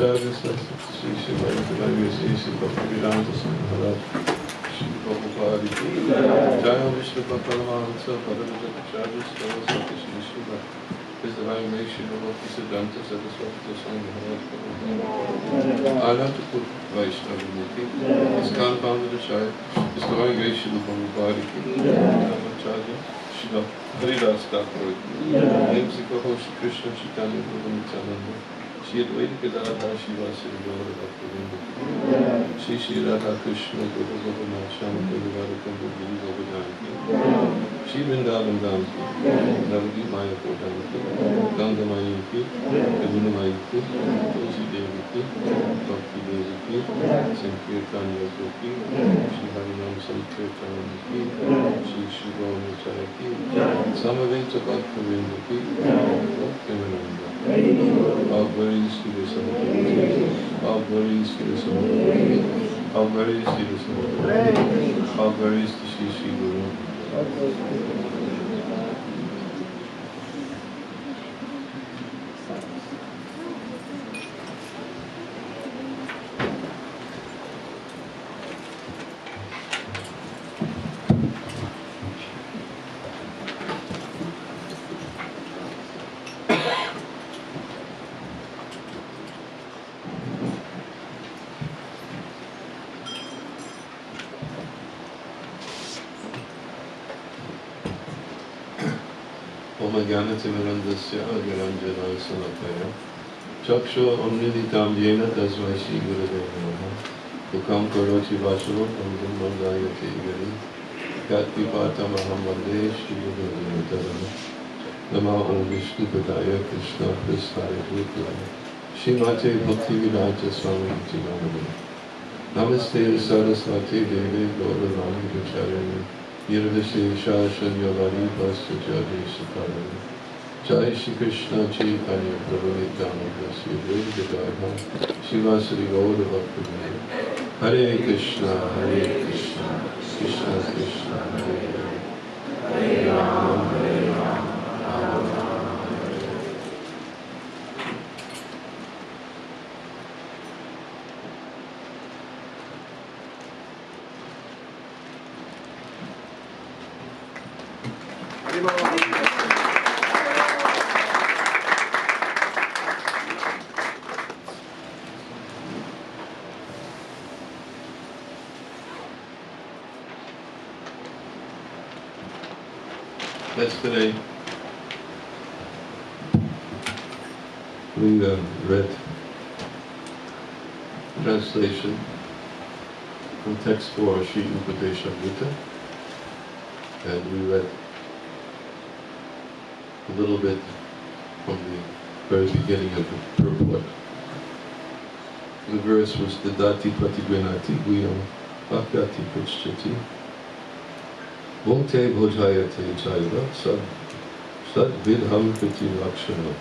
Acharya Sri Sri Vaidyanatha Sri Sri Bhaktivedanta Swami Maharaj Sri Prabhupada Ki Jaya Vishnu Paramahamsa Padavajat Acharya Saraswati Sri Sri His Divine Grace Sri Bhakti Siddhanta Saraswati Swami Maharaj Prabhupada Anantapur Vaishnava Murti ISKCON Founder Acharya His Divine Grace Sri Prabhupada Ki Acharya Shri Haridas Thakur Namesika Shri Krishna Chaitanya Prabhu Nityananda Shri Advaita Gadadhar Shivasari Gaura Bhaktivinoda Shri Shri Radha Krishna Guru Bhagavan Shama Guru Kumbha Guru Bhagavan Shri Vrindavan Dham Ki Navadvip Mayapur Dham Ki Ganga Maya Ki Yamuna Maya Ki Tulsi Devi Ki Bhakti Devi Ki Sankirtan Yoga Ki Shri Harinam Sankirtan Ki Shri Shri Gaura Ki Samaveta Bhaktivinoda Ki Bhaktivinanda All glories to the Son of God. All glories to the Son of God. All glories to the Son of God. All glories to Shri Shri Guru. Jnanatimirandasya Niranjana Swami Chakshu Omniditam Yena Tasmai Shri Gurave Namaha Dukam Karoti Vasavam Amdam Mandayati Giri Gati Pata Mahamande Shri Gurave Nama Om Vishnu Padaya Krishna Prasthaya Bhutala Shrimate Bhaktivedanta Swami Nityananda Namaste Saraswati Devi Gauravani Vacharani Nirvisi Shashan Yogali Bhasta Jadi Sakarani Jai Shri Krishna Chaitanya Prabhu Nityananda Sri Advaita Gadadhar Shivasari Gaura Bhaktivinoda Hare Krishna Krishna Krishna Hare Hare Hare Rama Rama Rama Hare Yesterday, we read translation from text 4 Sri Upadeshamrita, and we read a little bit from the very beginning of the purport. The verse was Dadati Pratigvinati Guhyam Bhakyati Prichyati Bhukte Bhojayate Chaiva Sad Vidham Kriti Lakshana.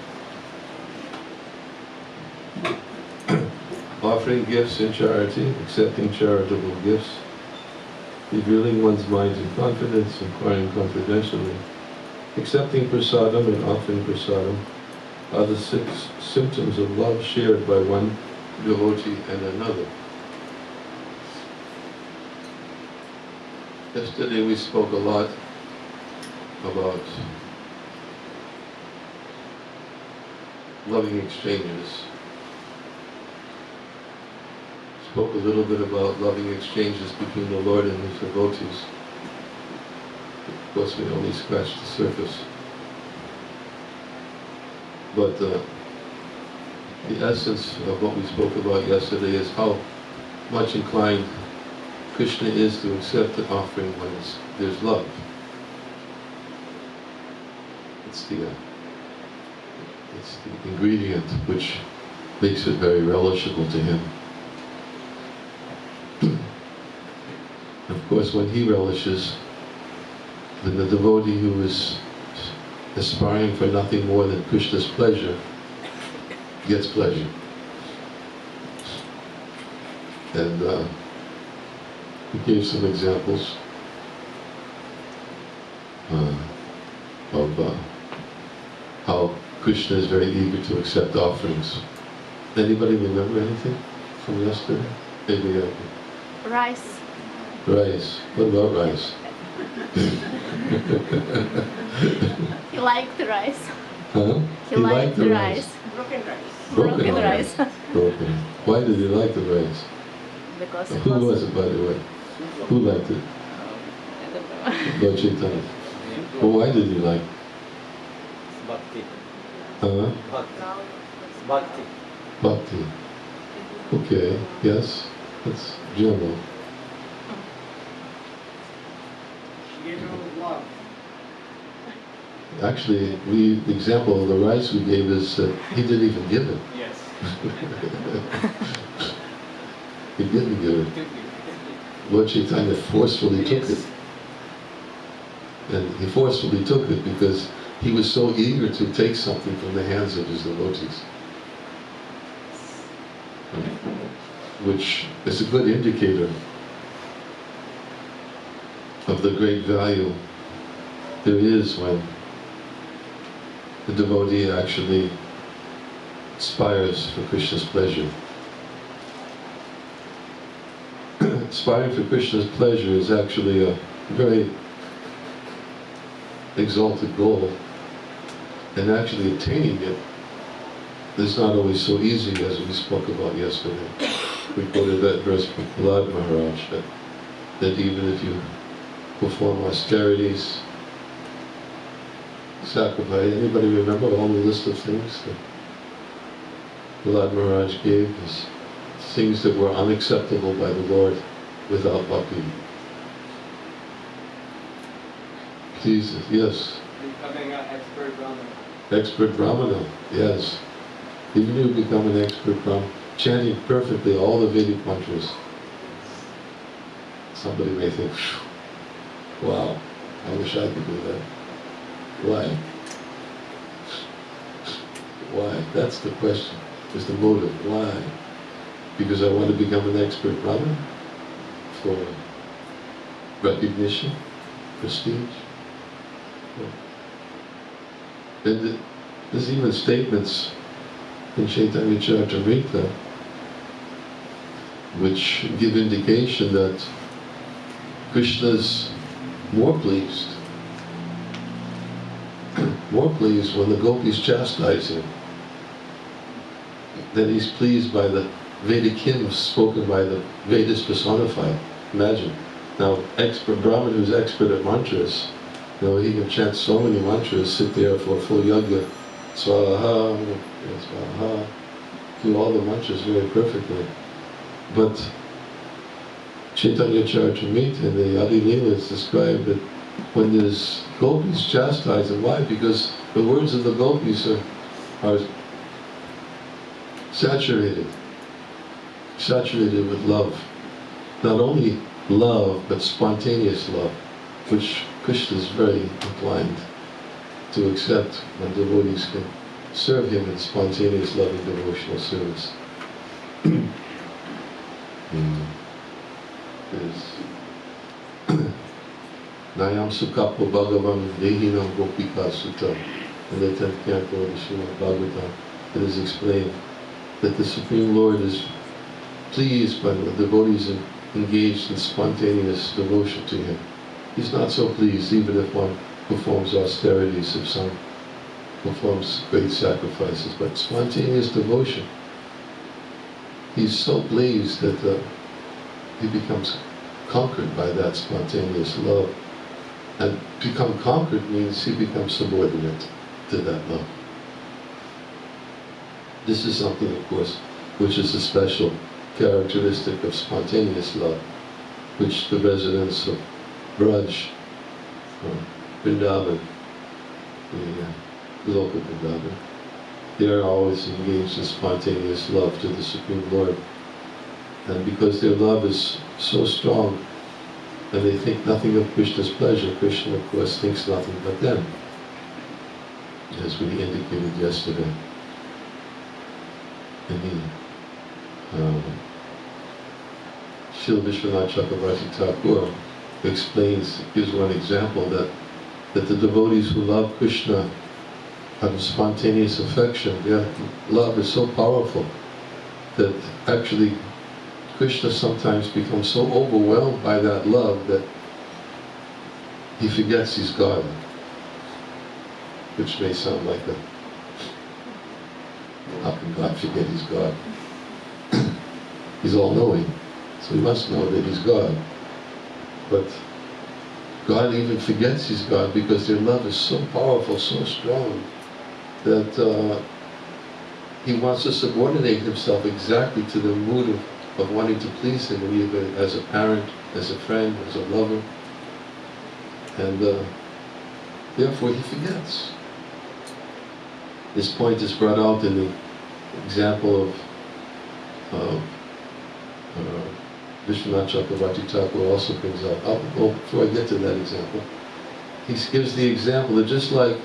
Offering gifts in charity, accepting charitable gifts, revealing one's mind in confidence, inquiring confidentially, accepting prasadam and offering prasadam are the 6 symptoms of love shared by one devotee and another. Yesterday we spoke a lot about loving exchanges. Spoke a little bit about loving exchanges between the Lord and His devotees. Of course, we only scratched the surface. But the essence of what we spoke about yesterday is how much inclined Krishna is to accept an offering when there's love. It's the ingredient which makes it very relishable to Him. Of course, when He relishes, then the devotee who is aspiring for nothing more than Krishna's pleasure gets pleasure. And we gave some examples of how Krishna is very eager to accept offerings Anybody remember anything from yesterday? Maybe Rice. rice. What about rice? He liked the rice. Huh? He liked the rice. Broken rice. Broken rice. Broken. Why did he like the rice? Because it Who was it, by the way? Who liked it? I don't know. Lord Chaitanya. Well, why did he like it? Bhakti. Huh? Bhakti. Bhakti. Okay, yes, that's general. She gave him love. Actually, the example of the rice we gave is he didn't even give it. Yes. He didn't give it. Lord Chaitanya forcefully took it. And he forcefully took it because he was so eager to take something from the hands of his devotees. Which is a good indicator of the great value there is when the devotee actually aspires for Krishna's pleasure. Aspiring for Krishna's pleasure is actually a very exalted goal, and actually attaining it is not always so easy as we spoke about yesterday. We quoted that verse from Prahlad Maharaj, that even if you perform austerities, sacrifice, anybody remember all the list of things that Prahlad Maharaj gave as things that were unacceptable by the Lord without bhakti? Please, yes. Becoming an expert Brahmana. Expert Brahmana, yes. Even you become an expert Brahmana, chanting perfectly all the Vedic mantras. Somebody may think, wow, I wish I could do that. Why? Why? That's the question. Is the motive. Why? Because I want to become an expert Brahmana? For recognition? Prestige? And there's even statements in Chaitanya Charitamrita which give indication that Krishna's more pleased when the gopis chastise him than he's pleased by the Vedic hymns spoken by the Vedas personified. Imagine. Now, expert Brahman who's expert at mantras, you know, he can chant so many mantras, sit there for a full yajna, swaha, swaha, do all the mantras very perfectly. But Chaitanya Charitamrita in the Adi Leelas described that when there's gopis chastise him, why? Because the words of the gopis are saturated with love. Not only love, but spontaneous love, which Krishna is very inclined to accept when devotees can serve him in spontaneous loving devotional service. Nayam Sukapo Bhagavan Dehinam Gopika Sutta. In the 10th canto of the Srimad Bhagavatam, it is explained that the Supreme Lord is pleased when the devotees are engaged in spontaneous devotion to him. He's not so pleased even if one performs austerities, if some performs great sacrifices, but spontaneous devotion, he's so pleased that he becomes conquered by that spontaneous love. And become conquered means he becomes subordinate to that love. This is something, of course, which is a special characteristic of spontaneous love, which the residents of Braj, Vrindavan, the local Vrindavan, they are always engaged in spontaneous love to the Supreme Lord. And because their love is so strong, and they think nothing of Krishna's pleasure, Krishna, of course, thinks nothing but them, as we indicated yesterday. And Srila Vishwanath Chakravarti Thakur explains, gives one example, that the devotees who love Krishna have a spontaneous affection. Their love is so powerful that actually Krishna sometimes becomes so overwhelmed by that love that he forgets he's God, which may sound like a, how can God forget he's God? He's all-knowing, so he must know that he's God. But God even forgets he's God because their love is so powerful, so strong, that he wants to subordinate himself exactly to the mood of wanting to please him, either as a parent, as a friend, as a lover. And therefore he forgets. This point is brought out in the example of Vishwanath Chakravarti Thakur also brings up. Well, before I get to that example, he gives the example that just like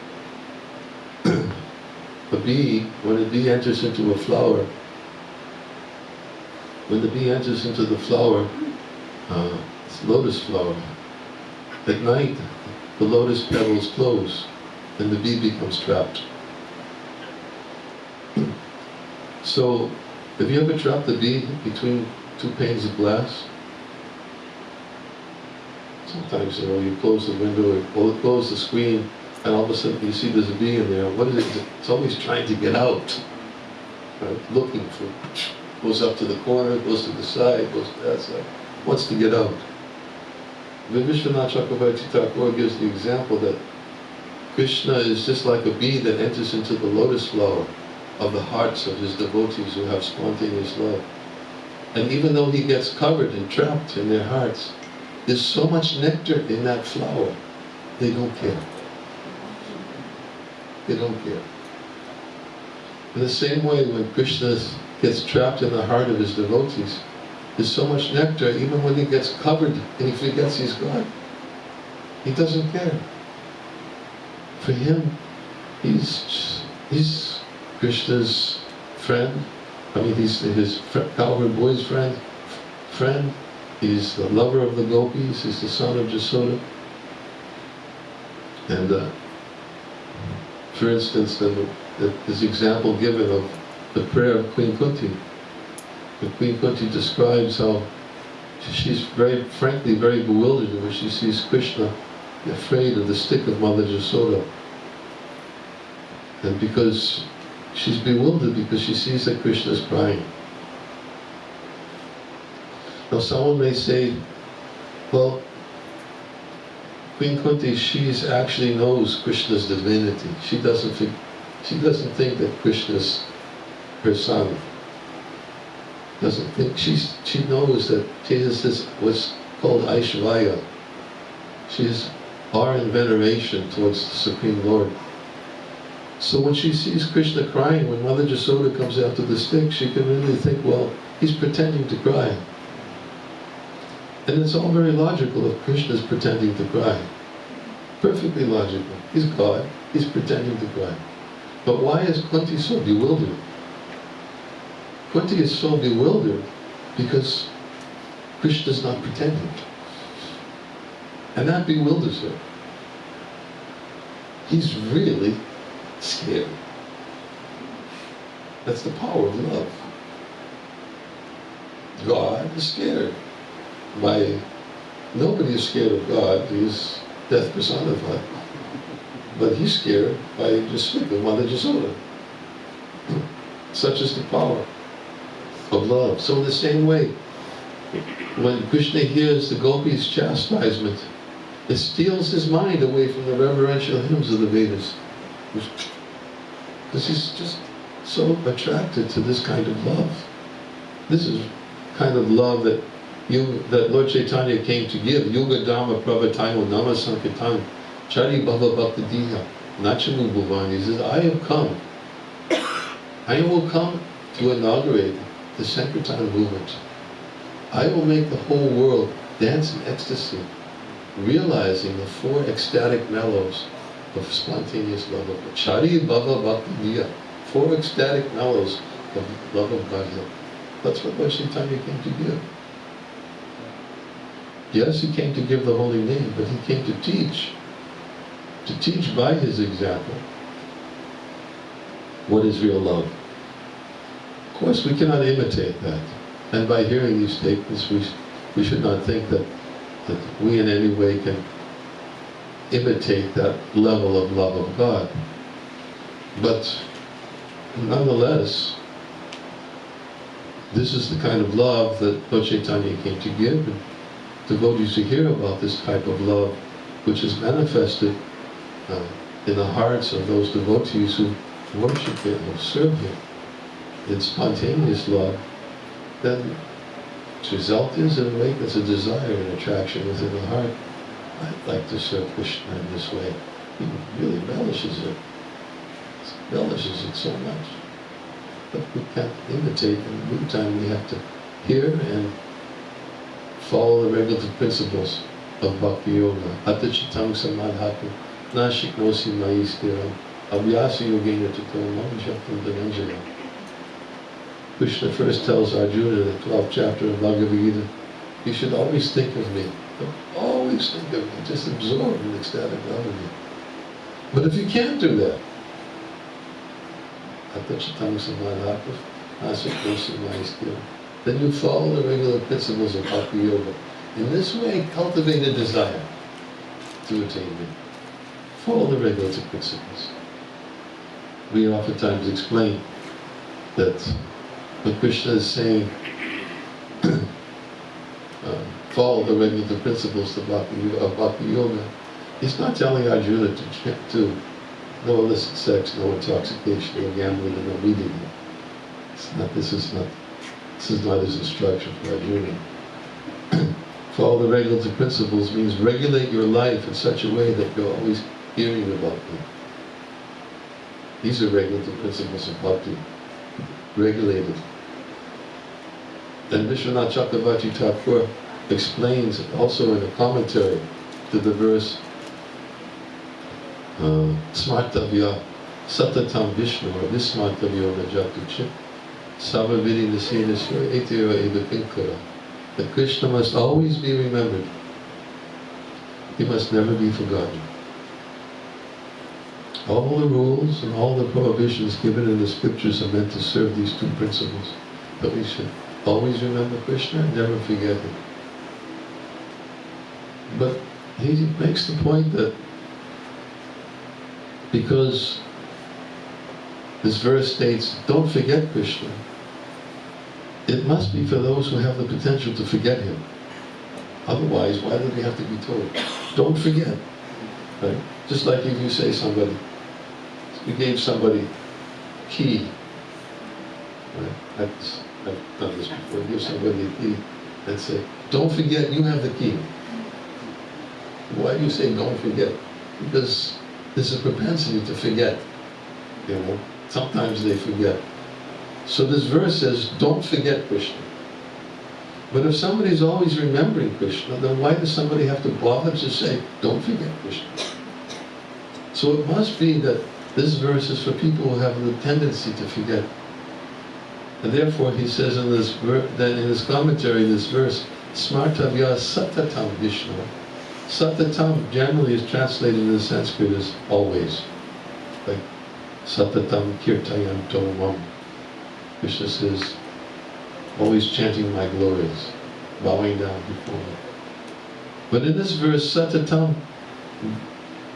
a bee, when a bee enters into a flower, when the bee enters into the flower, it's lotus flower, at night the lotus petals close and the bee becomes trapped. So, have you ever trapped the bee between two panes of glass? Sometimes, you close the window or close the screen and all of a sudden you see there's a bee in there. What is it? It's always trying to get out. Right? Looking for, goes up to the corner, goes to the side, goes to that side, wants to get out. Vishwanath Chakravarti Thakur gives the example that Krishna is just like a bee that enters into the lotus flower of the hearts of his devotees who have spontaneous love. And even though he gets covered and trapped in their hearts, there's so much nectar in that flower, they don't care. They don't care. In the same way, when Krishna gets trapped in the heart of his devotees, there's so much nectar, even when he gets covered and he forgets he's God. He doesn't care. For him, he's Krishna's friend. I mean, he's his cowherd boy's friend. He's the lover of the gopis. He's the son of Jasoda. And for instance, this example given of the prayer of Queen Kunti. And Queen Kunti describes how she's frankly very bewildered when she sees Krishna afraid of the stick of Mother Jasoda. And because she's bewildered because she sees that Krishna is crying. Now someone may say, well, Queen Kunti, she actually knows Krishna's divinity. She doesn't think that Krishna's her son. Doesn't think she knows that she has this what's called Aishvaya. She is awe and veneration towards the Supreme Lord. So when she sees Krishna crying, when Mother Jasoda comes after the stick, she can really think, well, he's pretending to cry. And it's all very logical if Krishna's pretending to cry. Perfectly logical. He's God, he's pretending to cry. But why is Kunti so bewildered? Kunti is so bewildered because Krishna's not pretending. And that bewilders her. He's really scared. That's the power of love. God is scared. Nobody is scared of God. He's death personified. But he's scared by just speak of Mother Jasoda. Such is the power of love. So in the same way, when Krishna hears the gopis' chastisement, it steals his mind away from the reverential hymns of the Vedas. Because he's just so attracted to this kind of love. This is kind of love that Lord Chaitanya came to give. Yuga Dharma Pravatayam Nama Sankirtan Chari Bhava Bhakti Diha Nachamu Bhuvan. He says, I have come. I will come to inaugurate the Sankirtan movement. I will make the whole world dance in ecstasy, realizing the four ecstatic mellows of spontaneous love of God. Chari Bhava Bhakti Diha. Four ecstatic mellows of love of Godhead. That's what Lord Chaitanya came to give. Yes, he came to give the holy name, but he came to teach by his example what is real love. Of course, we cannot imitate that. And by hearing these statements, we should not think that we in any way can imitate that level of love of God. But nonetheless, this is the kind of love that Lord Chaitanya came to give, and devotees to hear about this type of love which is manifested in the hearts of those devotees who worship Him, who serve Him in spontaneous love. Then its result is it awakens a desire and attraction within the heart. I'd like to serve Krishna in this way. He really relishes it. Relishes it so much. But we can't imitate. In the meantime, we have to hear and follow the regulative principles of Bhakti Yoga. Atachitang samadhatu nashiknosi maistiram abhyasa yogena tato manjapam dhananjaya. Krishna first tells Arjuna in the 12th chapter of Bhagavad Gita, you should always think of me. Always think of me. Just absorb in ecstatic love of me. But if you can't do that, then you follow the regular principles of Bhakti Yoga. In this way, cultivate a desire to attain me. Follow the regulative principles. We oftentimes explain that what Krishna is saying, follow the regulative principles of Bhakti Yoga. He's not telling Arjuna to no illicit sex, no intoxication, no gambling, and no reading. This is not his instruction for Arjuna. Follow the regulative principles means regulate your life in such a way that you're always hearing about me. These are regulative principles of Bhakti. Regulated. And Vishwanath Chakravarti Thakur explains also in a commentary to the verse Smartavya Satatam Vishnu or Vismartavyo Najatuchit Savavidi Nasinasya Etira Evakinkara. That Krishna must always be remembered. He must never be forgotten. All the rules and all the prohibitions given in the scriptures are meant to serve these two principles. That we should always remember Krishna and never forget Him. But he makes the point that because this verse states, don't forget Krishna, it must be for those who have the potential to forget Him. Otherwise, why do we have to be told? Don't forget. Right? Just like if you say somebody, you gave somebody a key. Right? I've done this before. Give somebody a key and say, don't forget you have the key. Why do you say don't forget? Because there's a propensity to forget. You know, sometimes they forget. So this verse says, don't forget Krishna. But if somebody's always remembering Krishna, then why does somebody have to bother to say, don't forget Krishna? So it must be that this verse is for people who have the tendency to forget. And therefore he says in this in his commentary, this verse, Smartavya Satatam Vishnu. Satatam generally is translated in the Sanskrit as always. Like Satatam Kirtayam Tomam. Krishna says, always chanting my glories, bowing down before me. But in this verse, Satatam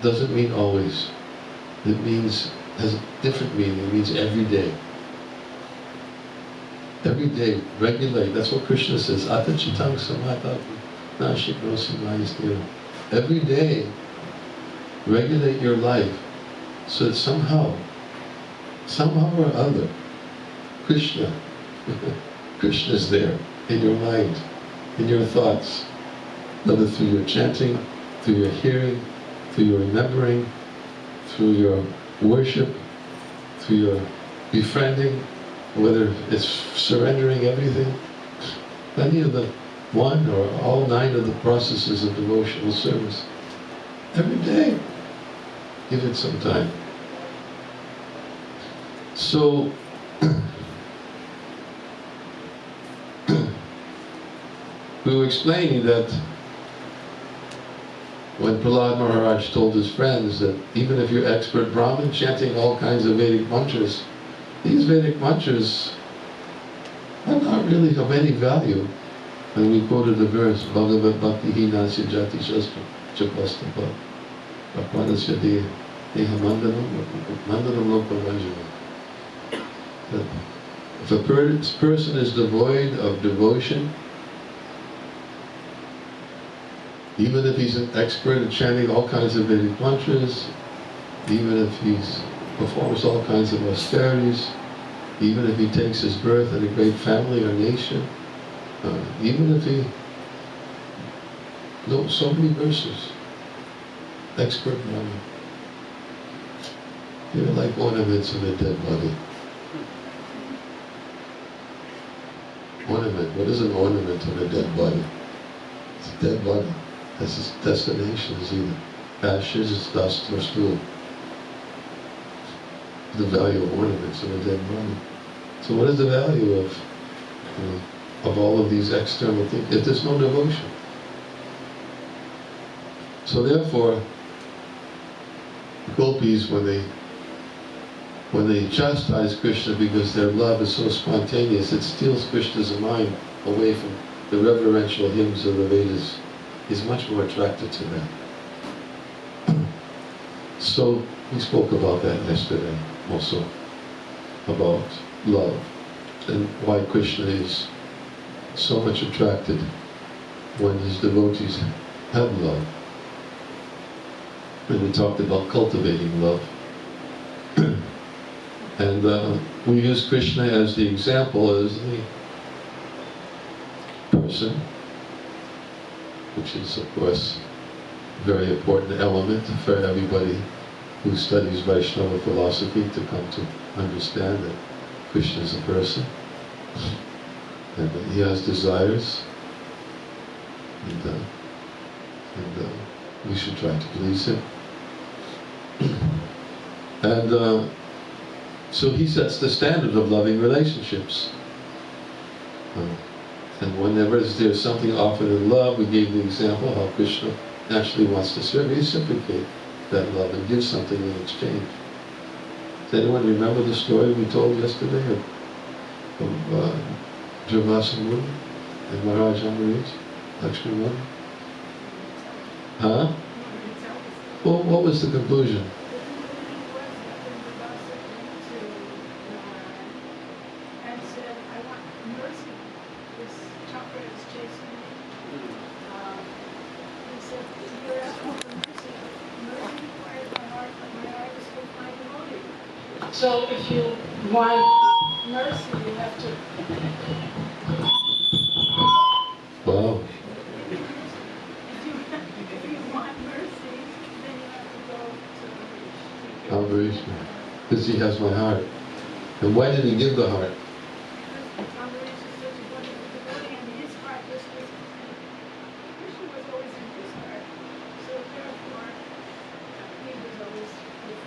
doesn't mean always. It means, has a different meaning. It means every day. Every day, regulate. That's what Krishna says. Atachitang samadhatu nashiknosi maistiram. Every day, regulate your life so that somehow or other, Krishna is there in your mind, in your thoughts, whether through your chanting, through your hearing, through your remembering, through your worship, through your befriending, whether it's surrendering everything, any of the one or all 9 of the processes of devotional service. Every day, give it some time. So, we were explaining that when Prahlad Maharaj told his friends that even if you're expert Brahmin chanting all kinds of Vedic mantras, these Vedic mantras are not really of any value. And we quoted the verse, Bhagavat Bhakti Hinasya Jati Shastra Chapastapa Prapanasya Deha Mandanam Lopavanjana. That if a person is devoid of devotion, even if he's an expert at chanting all kinds of Vedic mantras, even if he performs all kinds of austerities, even if he takes his birth in a great family or nation, even if he knows so many verses, expert Brahman, they're like ornaments in a dead body. Ornament, what is an ornament in a dead body? It's a dead body. That's its destination, is either ashes, it's dust, or stool. The value of ornaments in a dead body. So what is the value of all of these external things if there's no devotion? So therefore, the gopis, when they chastise Krishna because their love is so spontaneous, it steals Krishna's mind away from the reverential hymns of the Vedas. He's much more attracted to them. So we spoke about that yesterday also, about love and why Krishna is so much attracted when his devotees have love. And we talked about cultivating love. And we use Krishna as the example, as the person, which is, of course, a very important element for everybody who studies Vaishnava philosophy to come to understand that Krishna is a person, and that he has desires, and we should try to please him. And so he sets the standard of loving relationships. And whenever there's something offered in love, we gave the example how Krishna naturally wants to reciprocate that love and give something in exchange. Does anyone remember the story we told yesterday of Javasa Muni and Maharaj Amrish, Lakshmi Muni? Huh? Well, what was the conclusion? So if you want mercy, you have to... Wow. If you want mercy, then you have to go to Amrish, because he has my heart. And why did he give the heart? Amrish is such a wonderful devotee, and his heart was with Krishna was always in his heart. So therefore, he was always with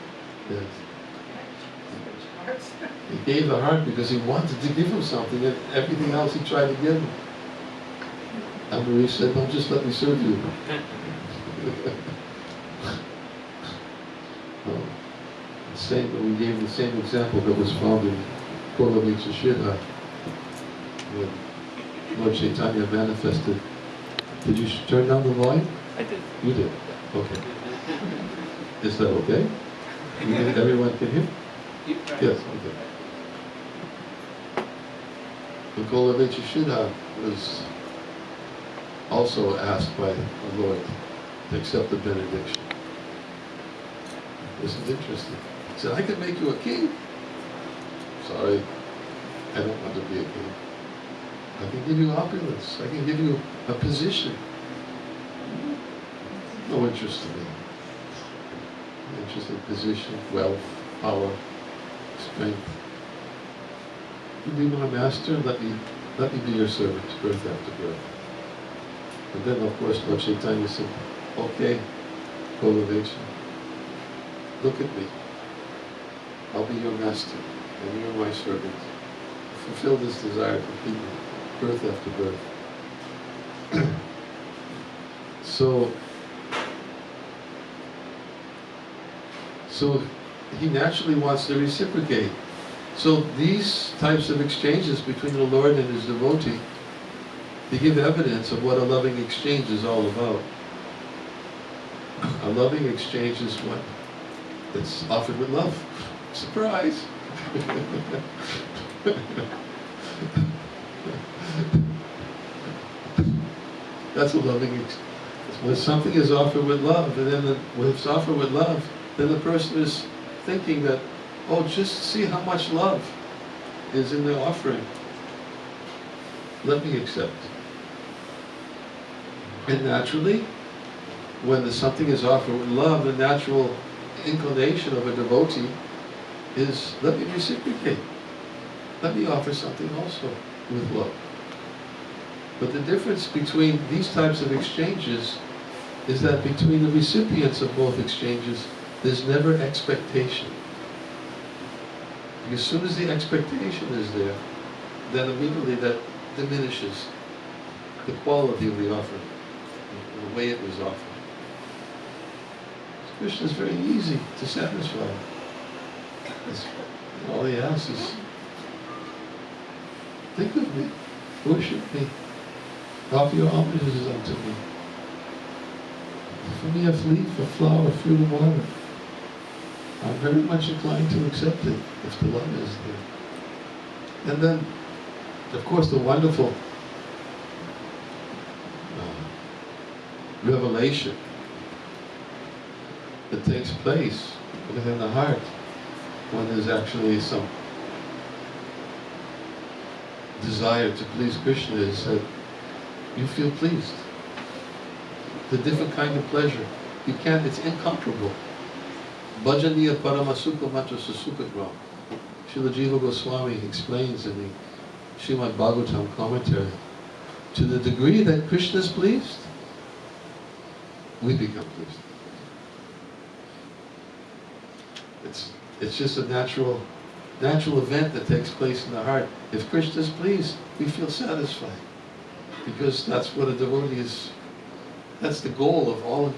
Yes. hearts. He gave the heart because he wanted to give him something, and everything else he tried to give him. Amrish said, "No, just let me serve you." We gave the same example that was found in Kolavitsa Shidha, when Lord Chaitanya manifested. Did you turn down the volume? I did. You did? Okay. Is that okay? Everyone can hear? Yes, okay. The Kolavitsa Shidha was also asked by the Lord to accept the benediction. This is interesting. He said, "I could make you a king." Sorry, I don't want to be a king. I can give you opulence. I can give you a position. No interest in me. No interest in position, wealth, power, strength. You be my master, let me be your servant, birth after birth. And then, of course, Lord Chaitanya said, "Okay, Kolavitsa, look at me. I'll be your master, and you're my servant. Fulfill this desire completely, birth after birth." So he naturally wants to reciprocate. So these types of exchanges between the Lord and His devotee, they give evidence of what a loving exchange is all about. A loving exchange is what? It's offered with love. Surprise! That's a loving exchange. When something is offered with love, and then when it's offered with love, then the person is thinking that, oh, just see how much love is in the offering. Let me accept. And naturally, when something is offered with love, the natural inclination of a devotee is, let me reciprocate. Let me offer something also with love. But the difference between these types of exchanges is that between the recipients of both exchanges, there's never expectation. As soon as the expectation is there, then immediately that diminishes the quality of the offering, the way it was offered. Krishna is very easy to satisfy. All he asks is, think of me, worship me, offer your homages unto me. For me, a leaf, a flower, fruit, and water. I'm very much inclined to accept it if the love is there. And then, of course, the wonderful revelation that takes place within the heart when there's actually some desire to please Krishna is that you feel pleased. The different kind of pleasure. You can't, it's incomparable. Bhajaniya Paramasukha Matra Sasukagram. Srila Jiva Goswami explains in the Srimad Bhagavatam commentary, to the degree that Krishna is pleased, we become pleased. It's just a natural event that takes place in the heart. If Krishna is pleased, we feel satisfied. Because that's what a devotee is. That's the goal of all of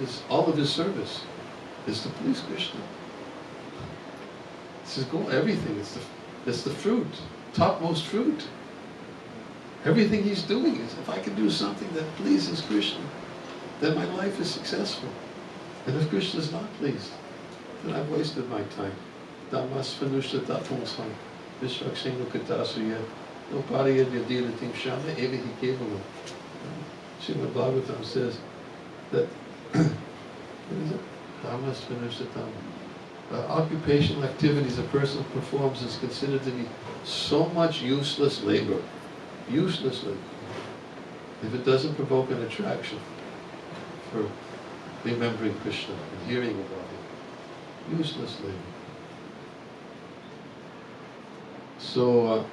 his service, is to please Krishna. It's his goal. Everything. It's the fruit, topmost fruit. Everything he's doing is, if I can do something that pleases Krishna, then my life is successful. And if Krishna is not pleased, then I've wasted my time. Dhammas Phanushta Tapumsam Vishvaksenu Katasuya Nopariyad Yadiratim Shama Evahi Kevalam. Srimad Bhagavatam says that what is it? Dhammas Phanushta Tapumsam. Occupational activities a person performs is considered to be so much useless labor. Useless labor. If it doesn't provoke an attraction for remembering Krishna and hearing about Him. Useless labor. So,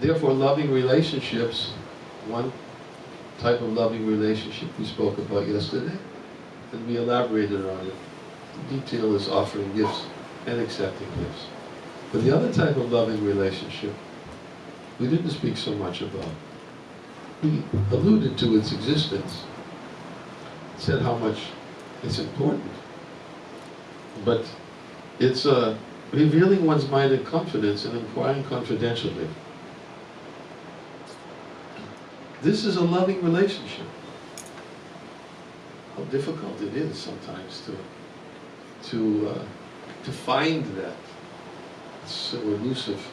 therefore, loving relationships, one type of loving relationship we spoke about yesterday, and we elaborated on it. The detail is offering gifts and accepting gifts. But the other type of loving relationship, we didn't speak so much about. We alluded to its existence, said how much it's important. But it's revealing one's mind in confidence and inquiring confidentially. This is a loving relationship. How difficult it is sometimes to find that. It's so elusive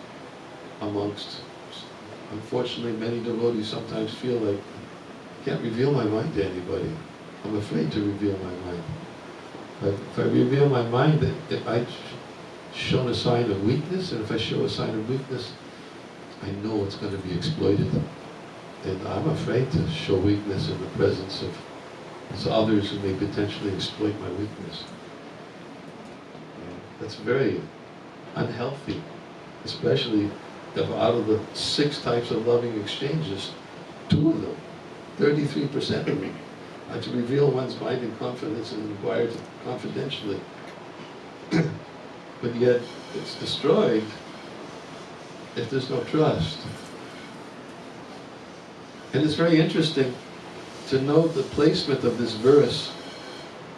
amongst. Unfortunately, many devotees sometimes feel like, I can't reveal my mind to anybody. I'm afraid to reveal my mind. But if I reveal my mind, if I've shown a sign of weakness, and if I show a sign of weakness, I know it's going to be exploited. And I'm afraid to show weakness in the presence of others who may potentially exploit my weakness. That's very unhealthy, especially if out of the 6 types of loving exchanges, 2 of them, 33% of them, are to reveal one's mind in confidence and inquire confidentially. But yet, it's destroyed if there's no trust. And it's very interesting to note the placement of this verse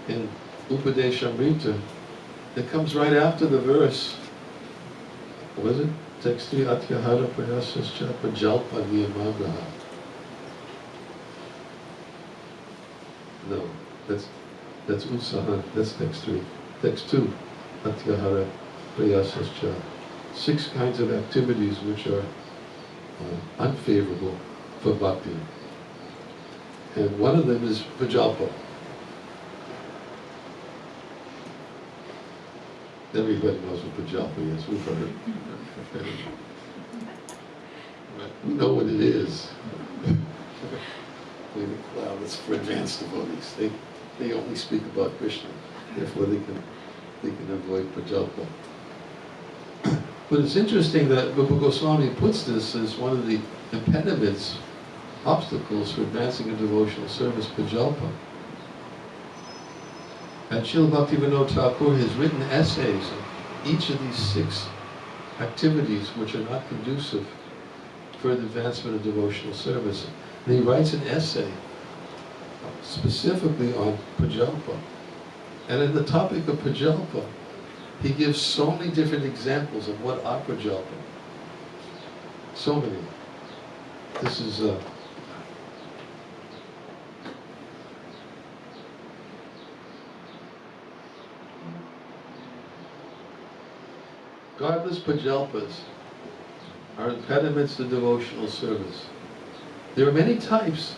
in Upadeshamrita it comes right after the verse. What is it? Text 3, Atyahara Prayasascha Pajalpa Niyamagraha. No, that's Utsaha, that's text 3. Text 2, Atyahara Prayasascha. 6 kinds of activities which are unfavorable for bhakti. And one of them is Pajalpa. Everybody knows what Pajalpa is, we've heard it. We know what it is. Well, that's for advanced devotees. They only speak about Krishna, therefore they can avoid Prajalpa. But it's interesting that Rupa Goswami puts this as one of the impediments, obstacles for advancing a devotional service, Prajalpa. And Srila Bhaktivinoda Thakur has written essays on each of these 6 activities which are not conducive for the advancement of devotional service. And he writes an essay specifically on Prajalpa. And in the topic of Prajalpa, he gives so many different examples of what are Prajalpa. So many. This is godless Prajalpas are impediments to devotional service. There are many types.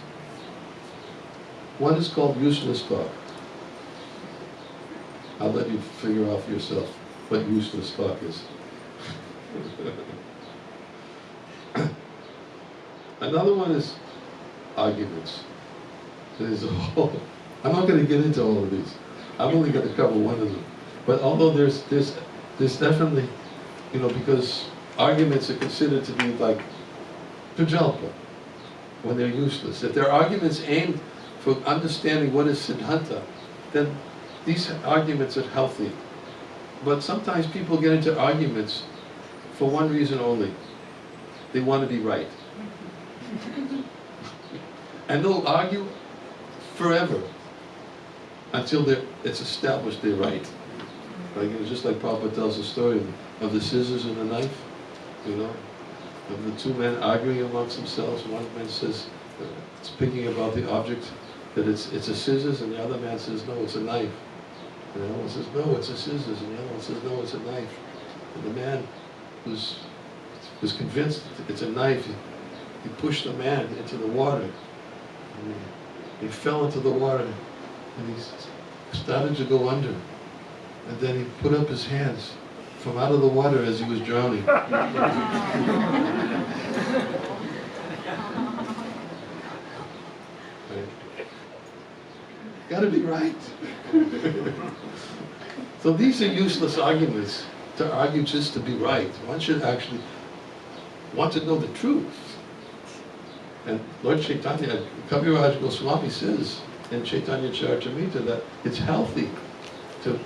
One is called useless talk. I'll let you figure out for yourself what useless talk is. Another one is arguments. There's a whole, I'm not going to get into all of these. I'm only going to cover one of them. But although there's definitely, because arguments are considered to be like Prajalpa when they're useless. If they're arguments aimed for understanding what is Siddhanta, then these arguments are healthy. But sometimes people get into arguments for one reason only. They want to be right. And they'll argue forever until it's established they're right. Just like Prabhupada tells the story of the scissors and the knife, of the 2 men arguing amongst themselves. One man says, speaking about the object, that it's a scissors, and the other man says, no, it's a knife. And the other one says, no, it's a scissors, and the other one says, no, it's a knife. And the man was convinced it's a knife. He pushed the man into the water. And he fell into the water, and he started to go under. And then he put up his hands from out of the water as he was drowning. Got to be right. So these are useless arguments, to argue just to be right. One should actually want to know the truth. And Lord Chaitanya, Kaviraj Goswami says in Chaitanya Charitamrita that it's healthy to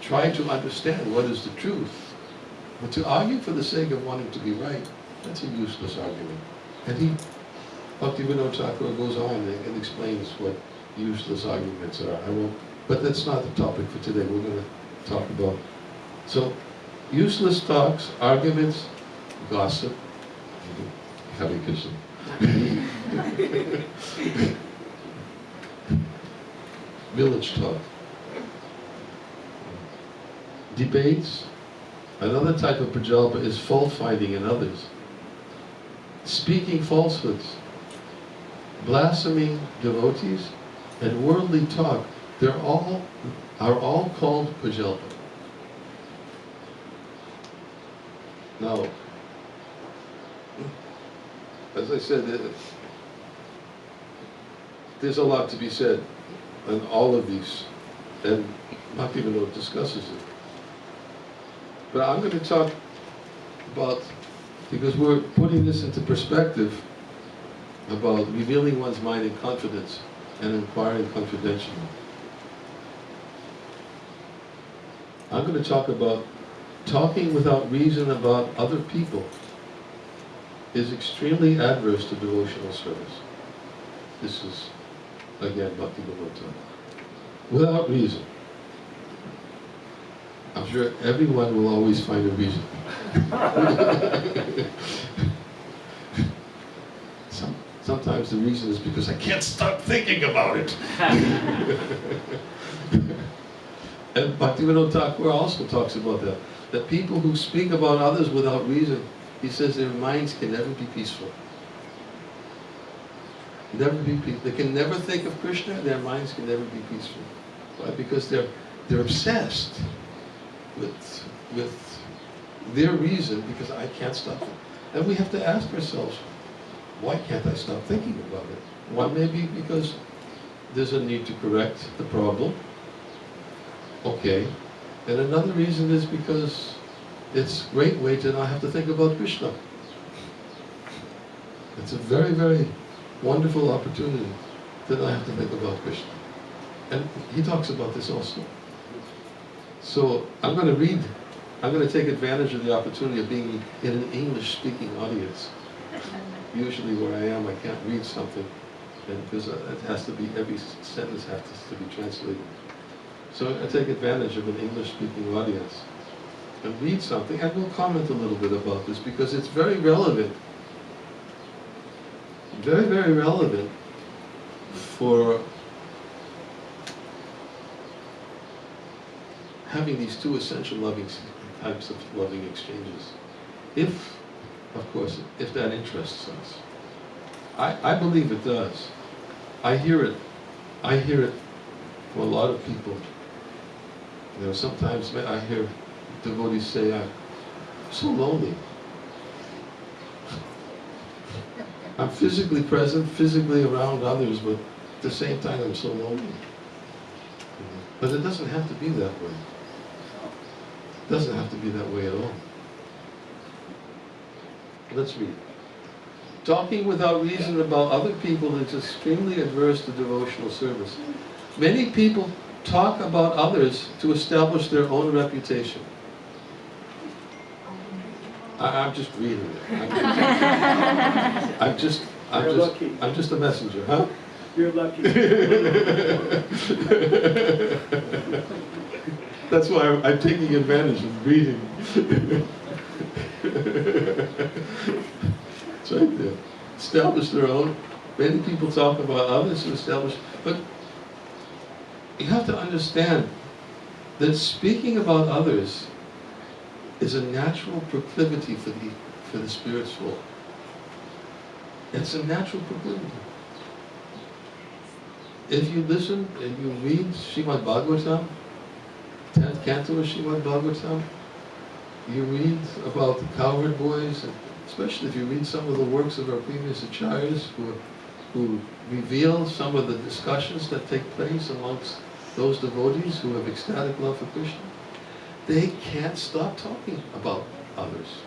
try to understand what is the truth. But to argue for the sake of wanting to be right, that's a useless argument. And Bhaktivinoda Thakur goes on and explains what useless arguments are. But that's not the topic for today. We're going to talk about. So, useless talks, arguments, gossip, Hare Krishna. Village talk. Debates. Another type of prajalpa is fault-finding in others. Speaking falsehoods. Blaspheming devotees and worldly talk. Are all called prajalpa. Now, as I said, there's a lot to be said on all of these, and Bhaktivinoda discusses it. But I'm going to talk about, because we're putting this into perspective, about revealing one's mind in confidence and inquiring confidentially. I'm going to talk about talking without reason about other people is extremely adverse to devotional service. This is, again, Bhaktivinoda. Without reason. I'm sure everyone will always find a reason. Sometimes the reason is because I can't stop thinking about it. And Bhaktivinoda Thakur also talks about that. That people who speak about others without reason, he says their minds can never be peaceful. Never be peaceful. They can never think of Krishna, their minds can never be peaceful. Why? Because they're obsessed with their reason, because I can't stop it. And we have to ask ourselves, why can't I stop thinking about it? One may be because there's a need to correct the problem. Okay. And another reason is because it's a great way to not have to think about Krishna. It's a very, very wonderful opportunity to not have to think about Krishna. And he talks about this also. So I'm going to take advantage of the opportunity of being in an English-speaking audience. Usually where I am, I can't read something, and because it has to be, every sentence has to be translated. So I take advantage of an English-speaking audience and read something, and we'll comment a little bit about this because it's very relevant. Very, very relevant for having these two essential types of loving exchanges. If, of course, if that interests us. I believe it does. I hear it from a lot of people. You know, sometimes I hear devotees say, I'm so lonely. I'm physically present, physically around others, but at the same time I'm so lonely. But it doesn't have to be that way. It doesn't have to be that way at all. Let's read. Talking without reason about other people is extremely adverse to devotional service. Many people talk about others to establish their own reputation. I'm just reading it. I'm just a messenger, huh? You're lucky. That's why I'm taking advantage of reading. It's right there. Establish their own. Many people talk about others to establish, but you have to understand that speaking about others is a natural proclivity for the spirit soul. It's a natural proclivity. If you listen and you read Srimad Bhagavatam, 10th canto of Srimad Bhagavatam, you read about the cowherd boys, and especially if you read some of the works of our previous acharyas who reveal some of the discussions that take place amongst those devotees who have ecstatic love for Krishna, they can't stop talking about others.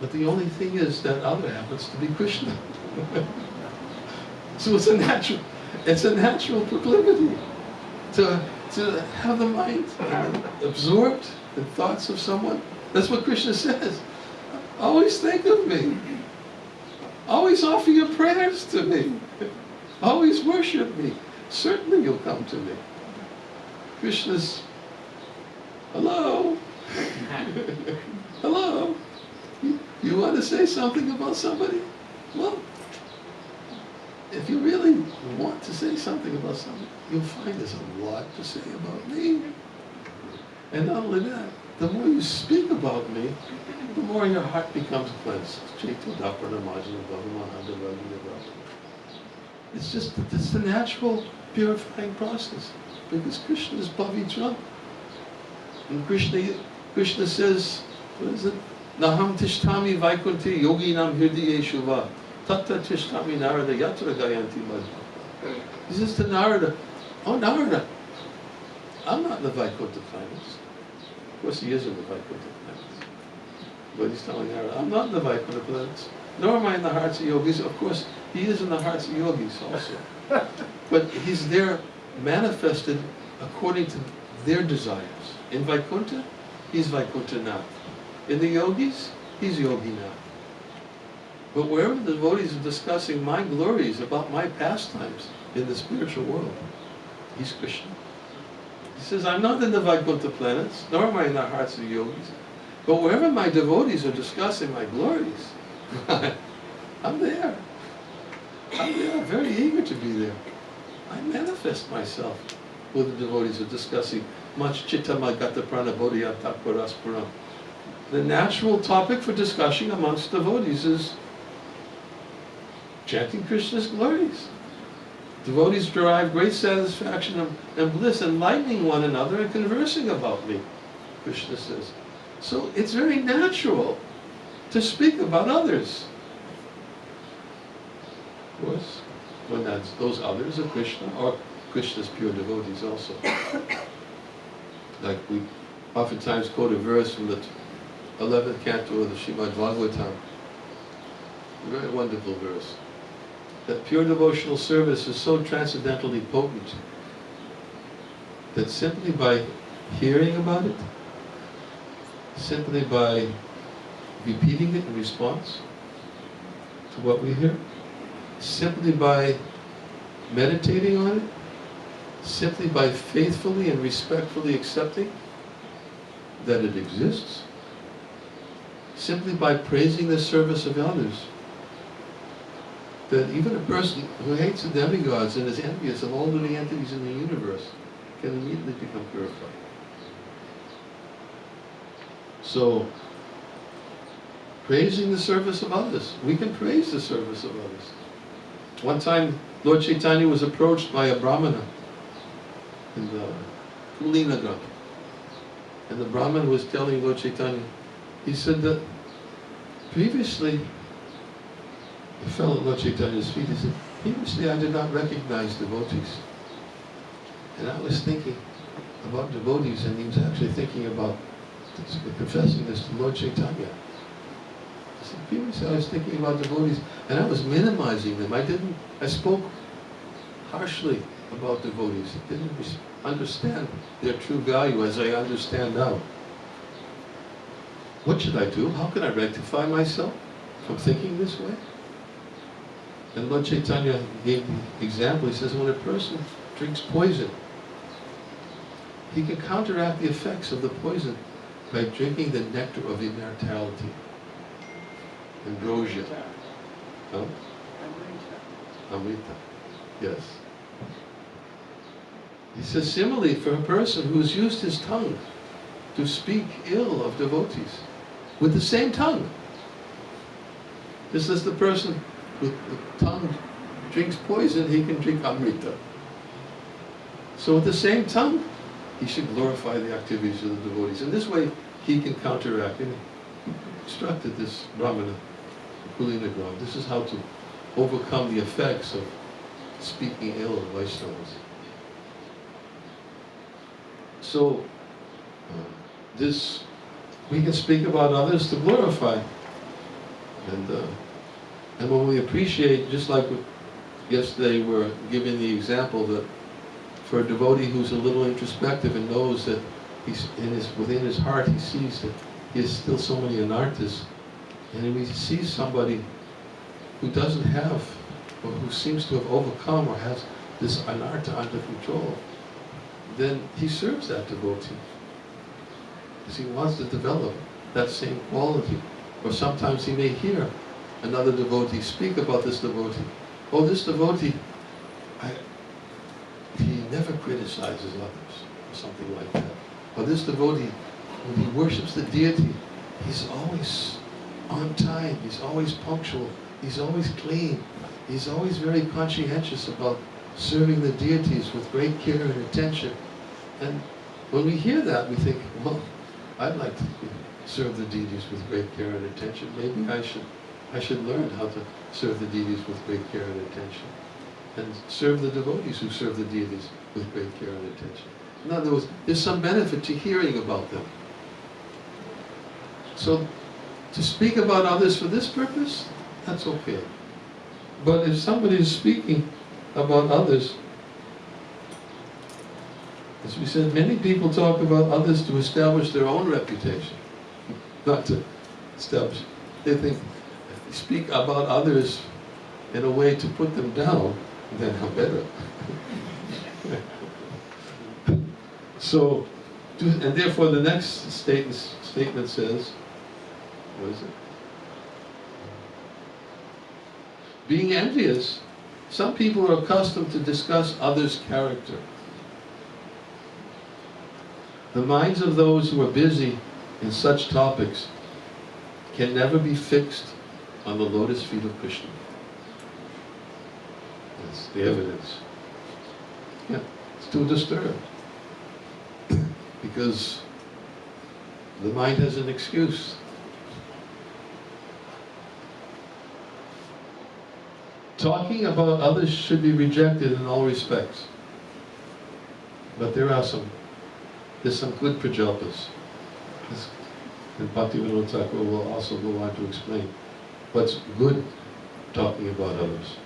But the only thing is that other happens to be Krishna. So it's a natural proclivity to have the mind absorbed in thoughts of someone. That's what Krishna says. Always think of me. Always offer your prayers to me. Always worship me. Certainly you'll come to me. Krishna's, hello? Hello? You want to say something about somebody? Well, if you really want to say something about somebody, you'll find there's a lot to say about me. And not only that, the more you speak about me, the more your heart becomes cleansed. It's the natural purifying process. Because Krishna is Pavitra. And Krishna says, what is it? Naham tishtami vaikunti yoginam hirdiyeshu va. Tatta tishtami narada yatra gayanti madhva. He says to Narada, oh Narada, I'm not in the Vaikuntha planets. Of course he is in the Vaikuntha planets. But he's telling Narada, I'm not in the Vaikuntha planets, nor am I in the hearts of yogis. Of course, he is in the hearts of yogis also. But he's there manifested according to their desires. In Vaikuntha, he's Vaikuntha now. In the yogis, he's yogi now. But wherever the devotees are discussing my glories about my pastimes in the spiritual world, he's Krishna. He says, I'm not in the Vaikuntha planets, nor am I in the hearts of yogis, but wherever my devotees are discussing my glories, I'm there. I'm there, very eager to be there. I manifest myself where the devotees are discussing much chitta magata prana bodhiyata parasparam. The natural topic for discussion amongst devotees is chanting Krishna's glories. Devotees derive great satisfaction and bliss enlightening one another and conversing about me, Krishna says. So it's very natural to speak about others. Of course, when those others are Krishna, or Krishna's pure devotees also. Like we oftentimes quote a verse from the 11th canto of the Srimad Bhagavatam. A very wonderful verse. That pure devotional service is so transcendently potent that simply by hearing about it, simply by repeating it in response to what we hear, simply by meditating on it, simply by faithfully and respectfully accepting that it exists, simply by praising the service of others, that even a person who hates the demigods and is envious of all living entities in the universe can immediately become purified. So, praising the service of others. We can praise the service of others. One time, Lord Chaitanya was approached by a Brahmana in the Kulinagram. And the Brahman was telling Lord Chaitanya, he said that previously, he fell at Lord Chaitanya's feet, he said, previously I did not recognize devotees. And I was thinking about devotees, and he was actually thinking about confessing this to Lord Chaitanya. I said, previously I was thinking about devotees, and I was minimizing them. I spoke harshly about devotees. I didn't understand their true value as I understand now. What should I do? How can I rectify myself from thinking this way? And Lord Chaitanya gave the example. He says, when a person drinks poison, he can counteract the effects of the poison by drinking the nectar of immortality. Ambrosia. Huh? Amrita. Yes. He says, similarly, for a person who has used his tongue to speak ill of devotees, with the same tongue, just as the person with the tongue drinks poison, he can drink Amrita. So with the same tongue, he should glorify the activities of the devotees. In this way, he can counteract. And he instructed this Brahmana, Kulinagram, this is how to overcome the effects of speaking ill of Vaishnavas. So, we can speak about others to glorify. And when we appreciate, just like yesterday we were giving the example that for a devotee who's a little introspective and knows that within his heart he sees that he has still so many anarthas, and if he sees somebody who doesn't have, or who seems to have overcome or has this anartha under control, then he serves that devotee. Because he wants to develop that same quality. Or sometimes he may hear another devotee speak about this devotee. Oh, this devotee, he never criticizes others, or something like that. Or this devotee, when he worships the deity, he's always on time, he's always punctual, he's always clean, he's always very conscientious about serving the deities with great care and attention. And when we hear that, we think, well, I'd like to serve the deities with great care and attention. Maybe I should learn how to serve the deities with great care and attention, and serve the devotees who serve the deities with great care and attention. In other words, there's some benefit to hearing about them. So, to speak about others for this purpose, that's okay. But if somebody is speaking about others, as we said, many people talk about others to establish their own reputation, not to establish. They think if they speak about others in a way to put them down, then I'm better. So, and therefore the next statement says, what is it? Being envious, some people are accustomed to discuss others' character. The minds of those who are busy in such topics can never be fixed on the lotus feet of Krishna. That's the evidence. Yeah, it's too disturbed. Because the mind has an excuse. Talking about others should be rejected in all respects. But there's some good prajalpas. And Bhaktivinoda Thakur will also go on to explain what's good talking about others.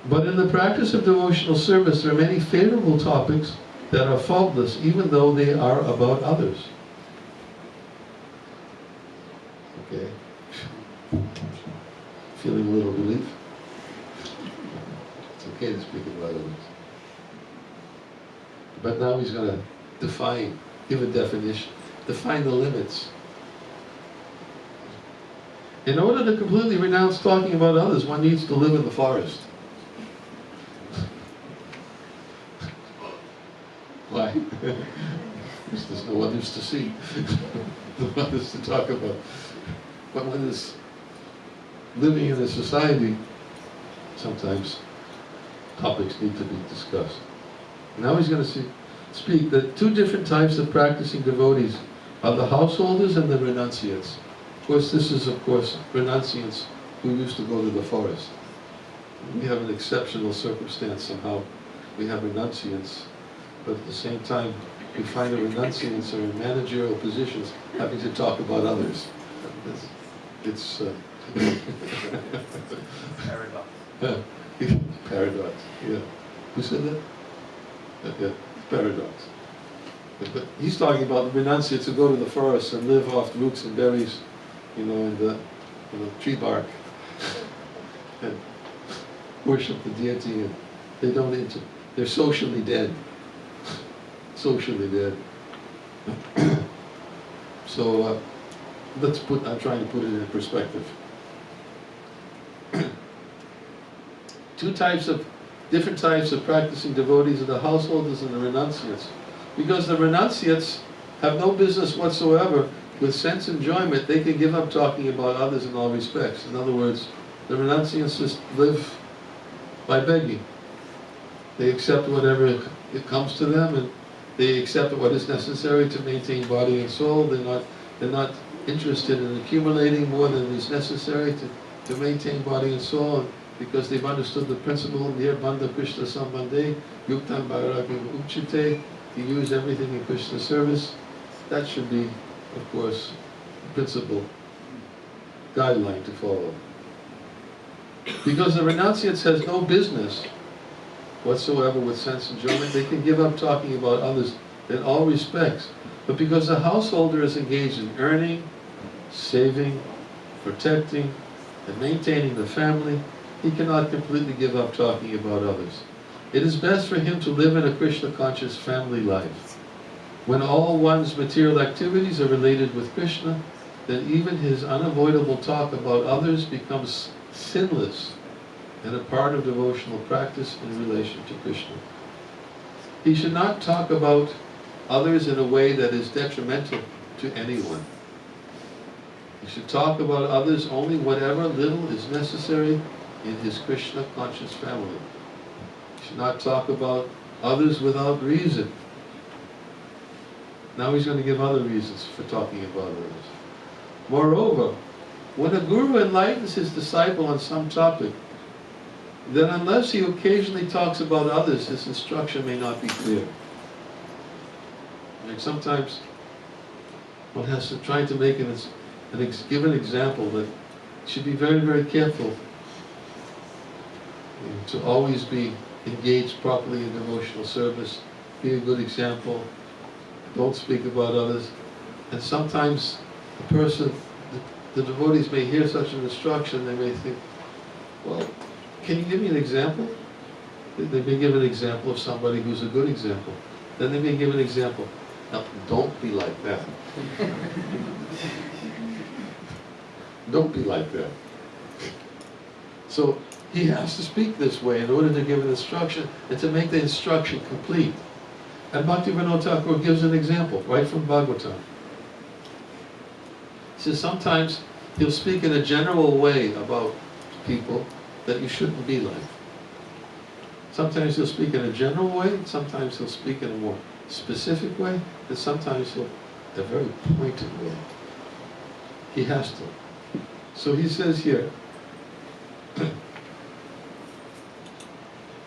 But in the practice of devotional service, there are many favorable topics that are faultless, even though they are about others. Okay. Feeling a little relief? It's okay to speak about others. But now he's going to define, give a definition, define the limits. In order to completely renounce talking about others, one needs to live in the forest. Why? Because there's no others to see, no others to talk about. But one is living in a society, sometimes topics need to be discussed. Now he's going to speak that two different types of practicing devotees are the householders and the renunciates. Of course, this is, renunciates who used to go to the forest. We have an exceptional circumstance somehow. We have renunciates, but at the same time, we find the renunciates are in managerial positions having to talk about others. It's Paradox. Paradox, yeah. Who said that? Yeah, paradox. But he's talking about the renunciates who go to the forest and live off roots and berries, and the tree bark, and worship the deity, and they don't they're socially dead. Socially dead. So I'm trying to put it in perspective. Different types of practicing devotees are the householders and the renunciates. Because the renunciates have no business whatsoever with sense enjoyment, they can give up talking about others in all respects. In other words, the renunciates just live by begging. They accept whatever it comes to them, and they accept what is necessary to maintain body and soul. They're not interested in accumulating more than is necessary to maintain body and soul, and because they've understood the principle, Nirbandha Krishna Sambandhe, Yuktam Bhairagya Uchite, to use everything in Krishna's service. That should be, of course, the principle, guideline to follow. Because the renunciates has no business whatsoever with sense enjoyment, they can give up talking about others in all respects. But because the householder is engaged in earning, saving, protecting, and maintaining the family, he cannot completely give up talking about others. It is best for him to live in a Krishna-conscious family life. When all one's material activities are related with Krishna, then even his unavoidable talk about others becomes sinless and a part of devotional practice in relation to Krishna. He should not talk about others in a way that is detrimental to anyone. He should talk about others only whatever little is necessary in his Krishna-conscious family. He should not talk about others without reason. Now he's going to give other reasons for talking about others. Moreover, when a guru enlightens his disciple on some topic, then unless he occasionally talks about others, his instruction may not be clear. Like sometimes one has to try to make give an example, but should be very, very careful to always be engaged properly in devotional service, be a good example, don't speak about others. And sometimes the devotees may hear such an instruction, they may think, well, can you give me an example? They may give an example of somebody who's a good example. Then they may give an example. Now, don't be like that. Don't be like that. So he has to speak this way in order to give an instruction and to make the instruction complete. And Bhaktivinoda Thakur gives an example right from Bhagavatam. He says sometimes he'll speak in a general way about people that you shouldn't be like. Sometimes he'll speak in a general way, sometimes he'll speak in a more specific way, and sometimes he'll a very pointed way. He has to. So he says here,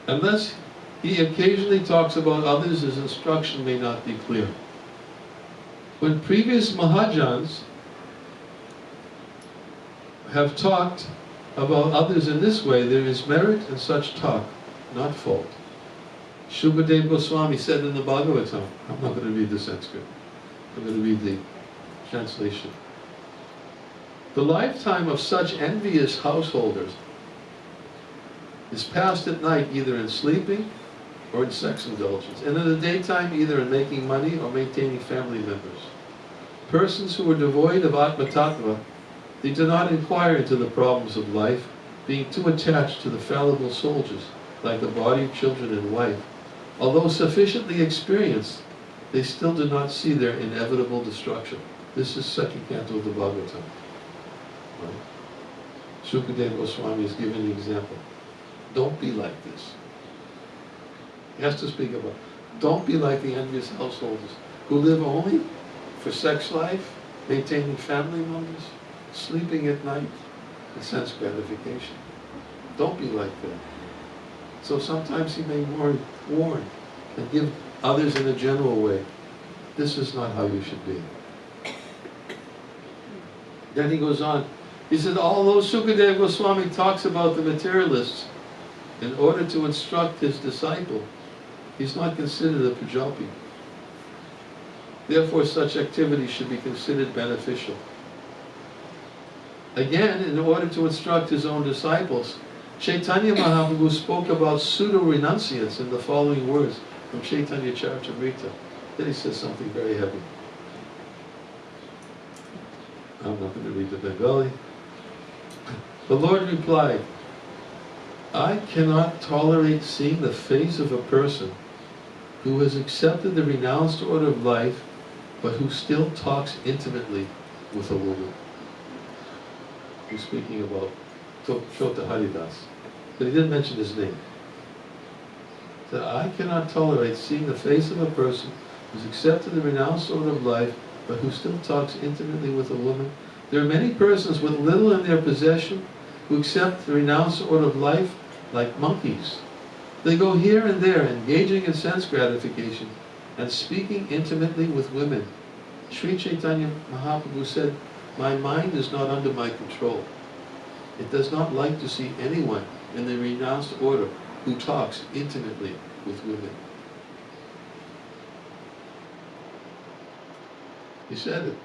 unless he occasionally talks about others, his instruction may not be clear. When previous Mahajans have talked about others in this way, there is merit in such talk, not fault. Shukadeva Goswami said in the Bhagavatam, I'm not going to read the Sanskrit, I'm going to read the translation. The lifetime of such envious householders is passed at night either in sleeping or in sex indulgence, and in the daytime either in making money or maintaining family members. Persons who are devoid of Atma Tattva, they do not inquire into the problems of life, being too attached to the fallible soldiers, like the body, children, and wife. Although sufficiently experienced, they still do not see their inevitable destruction. This is second canto of the Bhagavatam. Right? Shukadeva Goswami is giving the example. Don't be like this. He has to speak about, don't be like the envious householders who live only for sex life, maintaining family members, sleeping at night, and sense gratification. Don't be like that. So sometimes he may warn and give others in a general way. This is not how you should be. Then he goes on. He said, although Sukadeva Goswami talks about the materialists in order to instruct his disciple, he's not considered a Prajapi. Therefore, such activity should be considered beneficial. Again, in order to instruct his own disciples, Chaitanya Mahaprabhu spoke about pseudo-renunciants in the following words from Chaitanya Charitamrita. Then he says something very heavy. I'm not going to read the Bengali. The Lord replied, I cannot tolerate seeing the face of a person who has accepted the renounced order of life, but who still talks intimately with a woman. He's speaking about Chota Haridas, but he didn't mention his name. He said, I cannot tolerate seeing the face of a person who's accepted the renounced order of life, but who still talks intimately with a woman. There are many persons with little in their possession who accept the renounced order of life like monkeys. They go here and there, engaging in sense gratification and speaking intimately with women. Sri Chaitanya Mahaprabhu said, my mind is not under my control. It does not like to see anyone in the renounced order who talks intimately with women. He said it.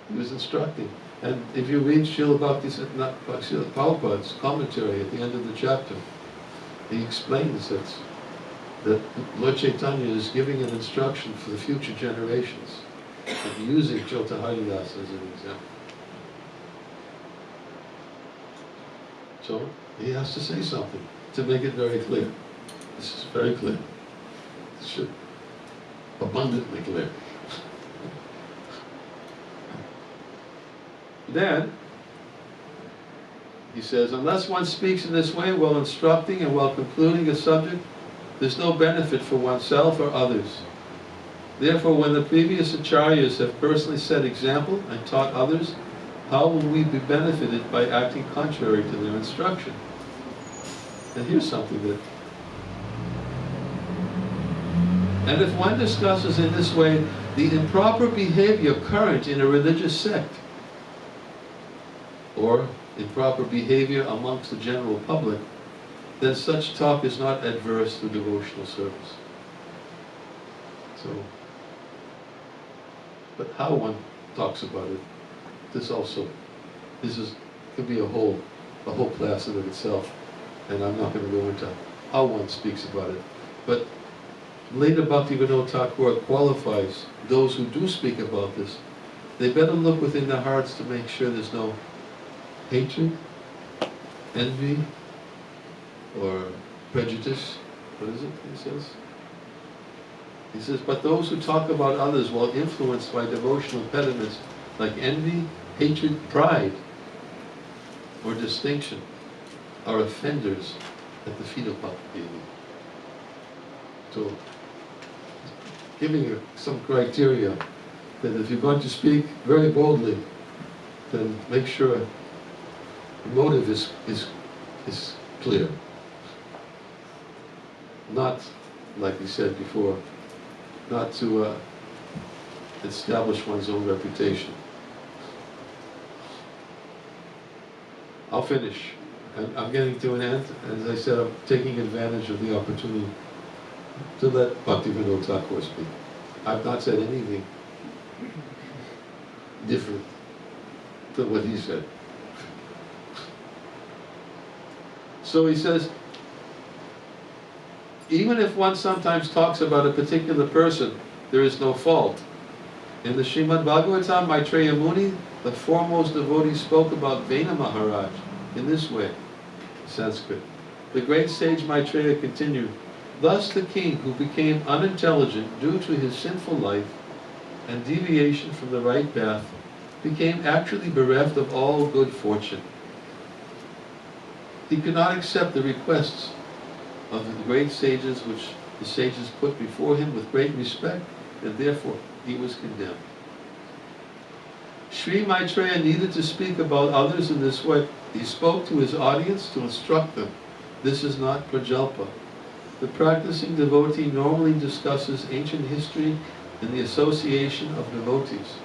He was instructing. And if you read Srila Prabhupada's commentary at the end of the chapter, he explains that Lord Chaitanya is giving an instruction for the future generations, and using Chota Haridas as an example. So he has to say something to make it very clear. This is very clear. This should abundantly clear. Then, he says, unless one speaks in this way while instructing and while concluding a subject, there's no benefit for oneself or others. Therefore, when the previous acharyas have personally set example and taught others, how will we be benefited by acting contrary to their instruction? And here's something that... And if one discusses in this way the improper behavior current in a religious sect, or improper behavior amongst the general public, then such talk is not adverse to devotional service. So, but how one talks about it, this could be a whole class in of itself, and I'm not going to go into how one speaks about it. But later Bhaktivinoda Thakur qualifies those who do speak about this. They better look within their hearts to make sure there's no hatred, envy, or prejudice. What is it he says? He says, but those who talk about others while influenced by devotional impediments like envy, hatred, pride, or distinction are offenders at the feet of Bhakti. So, giving you some criteria that if you're going to speak very boldly, then make sure the motive is clear. Not, like we said before, not to establish one's own reputation. I'll finish. I'm getting to an end. As I said, I'm taking advantage of the opportunity to let Bhaktivinoda Thakur speak. I've not said anything different than what he said. So he says, even if one sometimes talks about a particular person, there is no fault. In the Srimad Bhagavatam, Maitreya Muni, the foremost devotee, spoke about Vena Maharaj in this way, Sanskrit. The great sage Maitreya continued, thus the king who became unintelligent due to his sinful life and deviation from the right path became actually bereft of all good fortune. He could not accept the requests of the great sages which the sages put before him with great respect, and therefore he was condemned. Sri Maitreya needed to speak about others in this way. He spoke to his audience to instruct them. This is not prajalpa. The practicing devotee normally discusses ancient history and the association of devotees.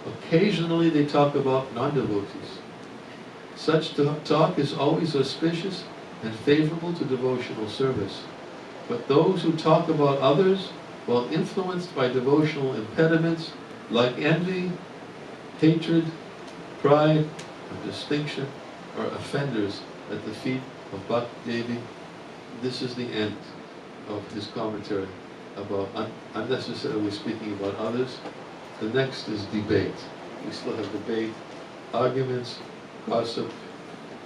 Occasionally they talk about non-devotees. Such talk is always auspicious and favorable to devotional service. But those who talk about others while influenced by devotional impediments like envy, hatred, pride, or distinction are offenders at the feet of Bhakti Devi. This is the end of his commentary about unnecessarily speaking about others. The next is debate. We still have debate, arguments, gossip,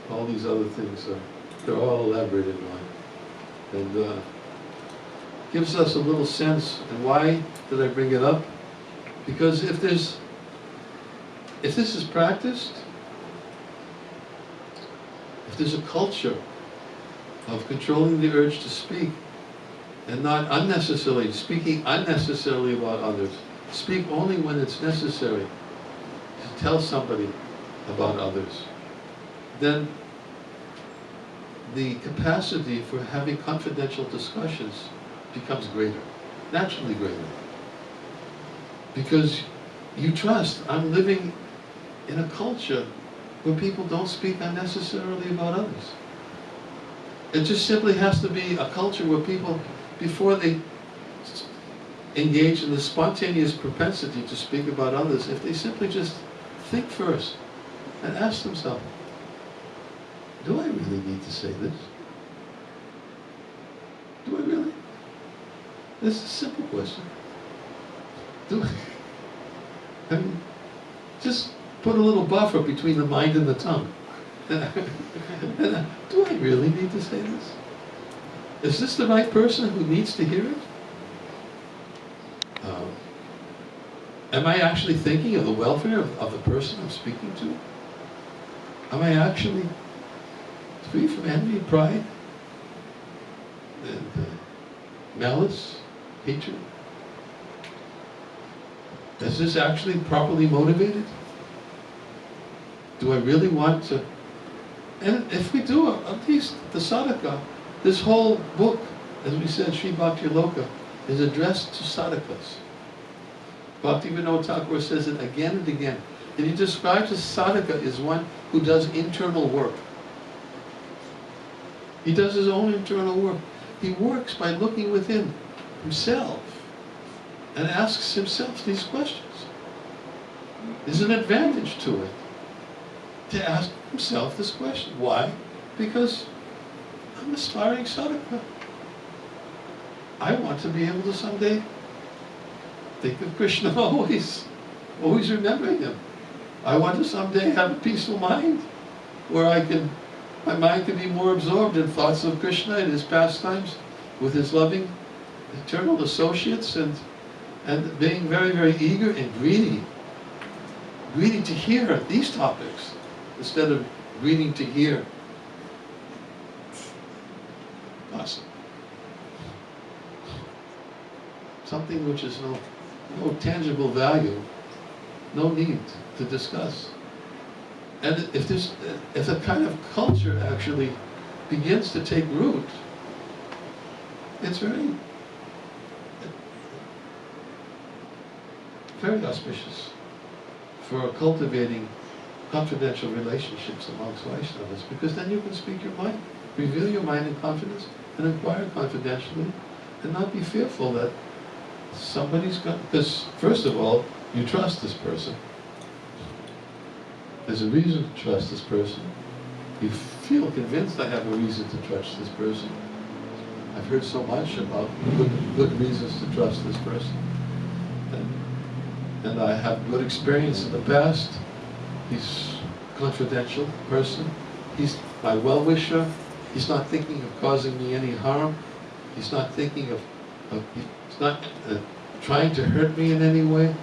all these other things. They're all elaborated on. And gives us a little sense. And why did I bring it up? Because if this is practiced, if there's a culture of controlling the urge to speak and not unnecessarily, speaking unnecessarily about others, speak only when it's necessary to tell somebody about others, then the capacity for having confidential discussions becomes greater, naturally greater. Because you trust, I'm living in a culture where people don't speak unnecessarily about others. It just simply has to be a culture where people, before they engage in the spontaneous propensity to speak about others, if they simply just think first and ask themselves, do I really need to say this? Do I really? This is a simple question. Do I mean, just put a little buffer between the mind and the tongue. Do I really need to say this? Is this the right person who needs to hear it? Am I actually thinking of the welfare of the person I'm speaking to? Am I actually free from envy, pride, and malice, hatred? Is this actually properly motivated? Do I really want to? And if we do, at least the sadhaka, this whole book, as we said, Sri Bhakti Loka, is addressed to sadhakas. Bhaktivinoda Thakur says it again and again. And he describes a sadhaka as one who does internal work. He does his own internal work. He works by looking within himself and asks himself these questions. There's an advantage to it, to ask himself this question. Why? Because I'm aspiring sadhaka. I want to be able to someday think of Krishna always remembering him. I want to someday have a peaceful mind where my mind can be more absorbed in thoughts of Krishna and his pastimes with his loving eternal associates, and being very, very eager and greedy to hear these topics instead of greedy to hear gossip. Something which is no tangible value, no need to discuss. And if a kind of culture actually begins to take root, it's very, very auspicious for cultivating confidential relationships amongst Vaishnavas, because then you can speak your mind, reveal your mind in confidence, and inquire confidentially, and not be fearful that somebody's going, because first of all, you trust this person. There's a reason to trust this person. You feel convinced I have a reason to trust this person. I've heard so much about good reasons to trust this person. And I have good experience in the past. He's a confidential person. He's my well-wisher. He's not thinking of causing me any harm. He's not thinking he's not trying to hurt me in any way.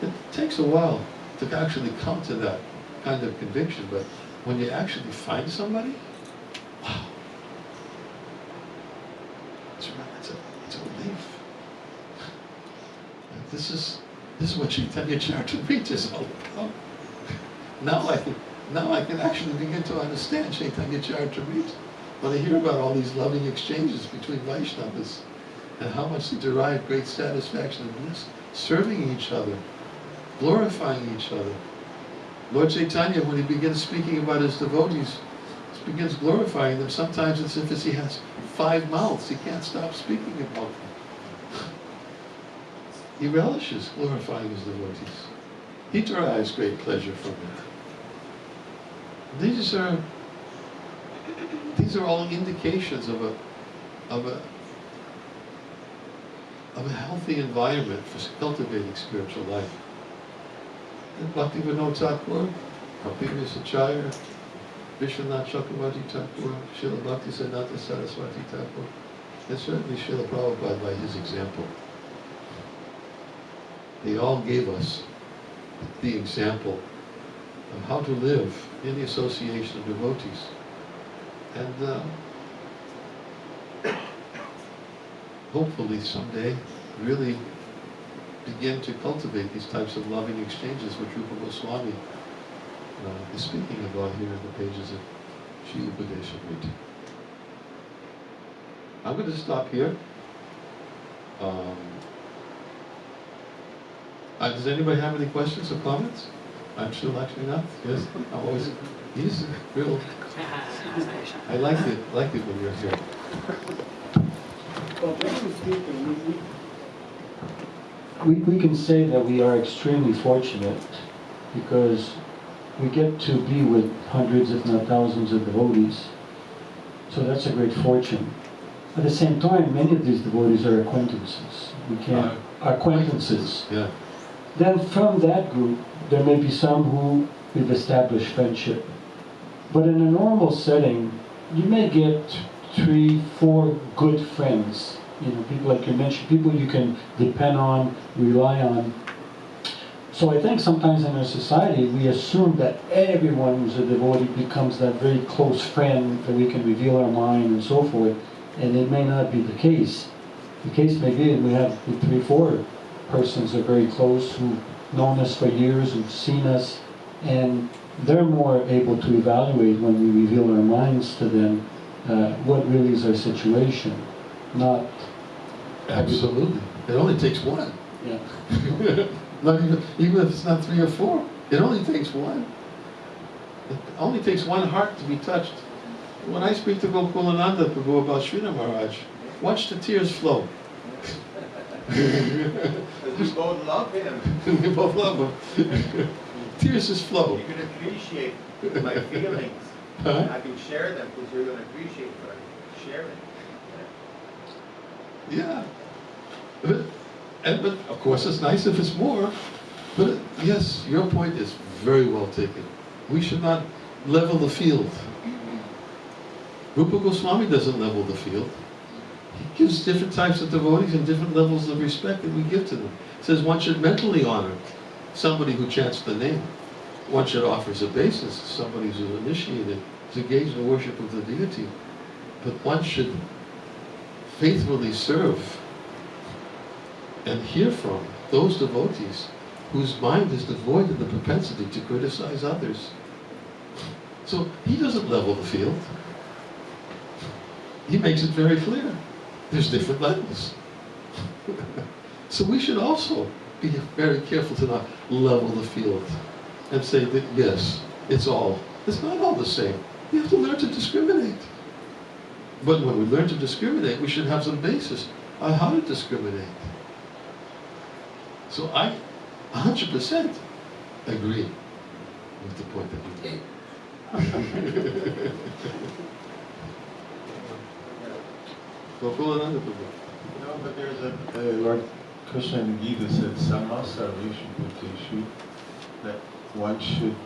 It takes a while to actually come to that kind of conviction, but when you actually find somebody, wow, it's a relief. This is what Chaitanya Charitamrita is all about. Now I can actually begin to understand Chaitanya Charitamrita when I hear about all these loving exchanges between Vaishnavas and how much they derive great satisfaction and bliss, serving each other, glorifying each other. Lord Chaitanya, when he begins speaking about his devotees, he begins glorifying them. Sometimes it's as if he has 5 mouths. He can't stop speaking about them. He relishes glorifying his devotees. He derives great pleasure from it. These are all indications of a healthy environment for cultivating spiritual life. And Bhaktivinoda Thakur, Bhaktivinoda Acharya, Vishwanath Chakravarti Thakur, Srila Bhakti Siddhanta Saraswati Thakur, and certainly Srila Prabhupada by his example. They all gave us the example of how to live in the association of devotees. And hopefully someday really begin to cultivate these types of loving exchanges which Rupa Goswami is speaking about here in the pages of Sri Upadeshamrita. I'm going to stop here. Does anybody have any questions or comments? I'm sure Lakshminath, yes? I'm always, he's real. I like it when you're here. Well, basically speaking, we can say that we are extremely fortunate because we get to be with hundreds, if not thousands, of devotees. So that's a great fortune. At the same time, many of these devotees are acquaintances. Acquaintances. Yeah. Then from that group, there may be some who we've established friendship. But in a normal setting, you may get 3, 4 good friends. You know, people like you mentioned, people you can depend on, rely on. So I think sometimes in our society, we assume that everyone who's a devotee becomes that very close friend that we can reveal our mind and so forth. And it may not be the case. The case may be that we have 3, 4 persons that are very close who've known us for years, who've seen us, and they're more able to evaluate when we reveal our minds to them what really is our situation. Not absolutely. It only takes one. Yeah. Not even if it's not 3 or 4. It only takes one. It only takes one heart to be touched. When I speak to Gokulananda Prabhu about Srila Maharaj, watch the tears flow. We both love him. We both love him. Tears just flow. You can appreciate my feelings. Huh? I can share them because you're going to appreciate what I'm sharing. Yeah. But of course it's nice if it's more. But yes, your point is very well taken. We should not level the field. Rupa Goswami doesn't level the field. He gives different types of devotees and different levels of respect that we give to them. He says one should mentally honor somebody who chants the name. One should offer as a basis somebody who's initiated, is engaged in the worship of the deity. But one should faithfully serve and hear from those devotees whose mind is devoid of the propensity to criticize others. So he doesn't level the field. He makes it very clear. There's different levels. So we should also be very careful to not level the field and say that yes, it's not all the same. We have to learn to discriminate. But when we learn to discriminate, we should have some basis on how to discriminate. So I 100% agree with the point that you made. No, but there's Lord Krishna in the Gita said, Sama Sarveshu Bhuteshu, that one should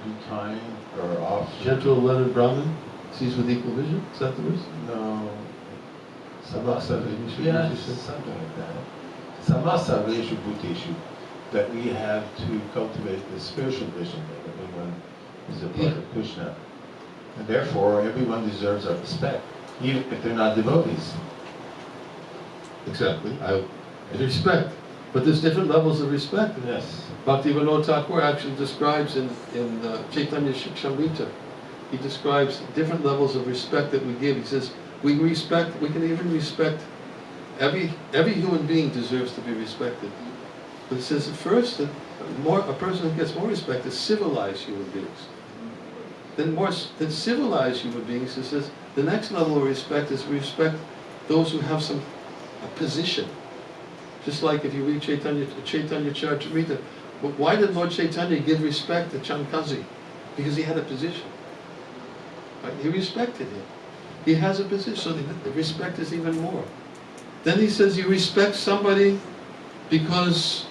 be kind or off. Gentle, learned Brahmin sees with equal vision. Is that the verse? No. Sama Sarveshu, yes, something like that. Sama Sarveshu Bhuteshu, that we have to cultivate the spiritual vision that everyone is a part of Krishna. And therefore, everyone deserves our respect, even if they're not devotees. Exactly. I respect. But there's different levels of respect. Yes. Bhaktivinoda Thakur actually describes in Chaitanya Shikshamrita, he describes different levels of respect that we give. He says, we can even respect, every human being deserves to be respected. But he says at first that a person who gets more respect is civilized human beings. Then civilized human beings, he says, the next level of respect is respect those who have a position. Just like if you read Chaitanya Charitamrita, why did Lord Chaitanya give respect to Chankazi? Because he had a position. Right? He respected him. He has a position, so the respect is even more. Then he says you respect somebody because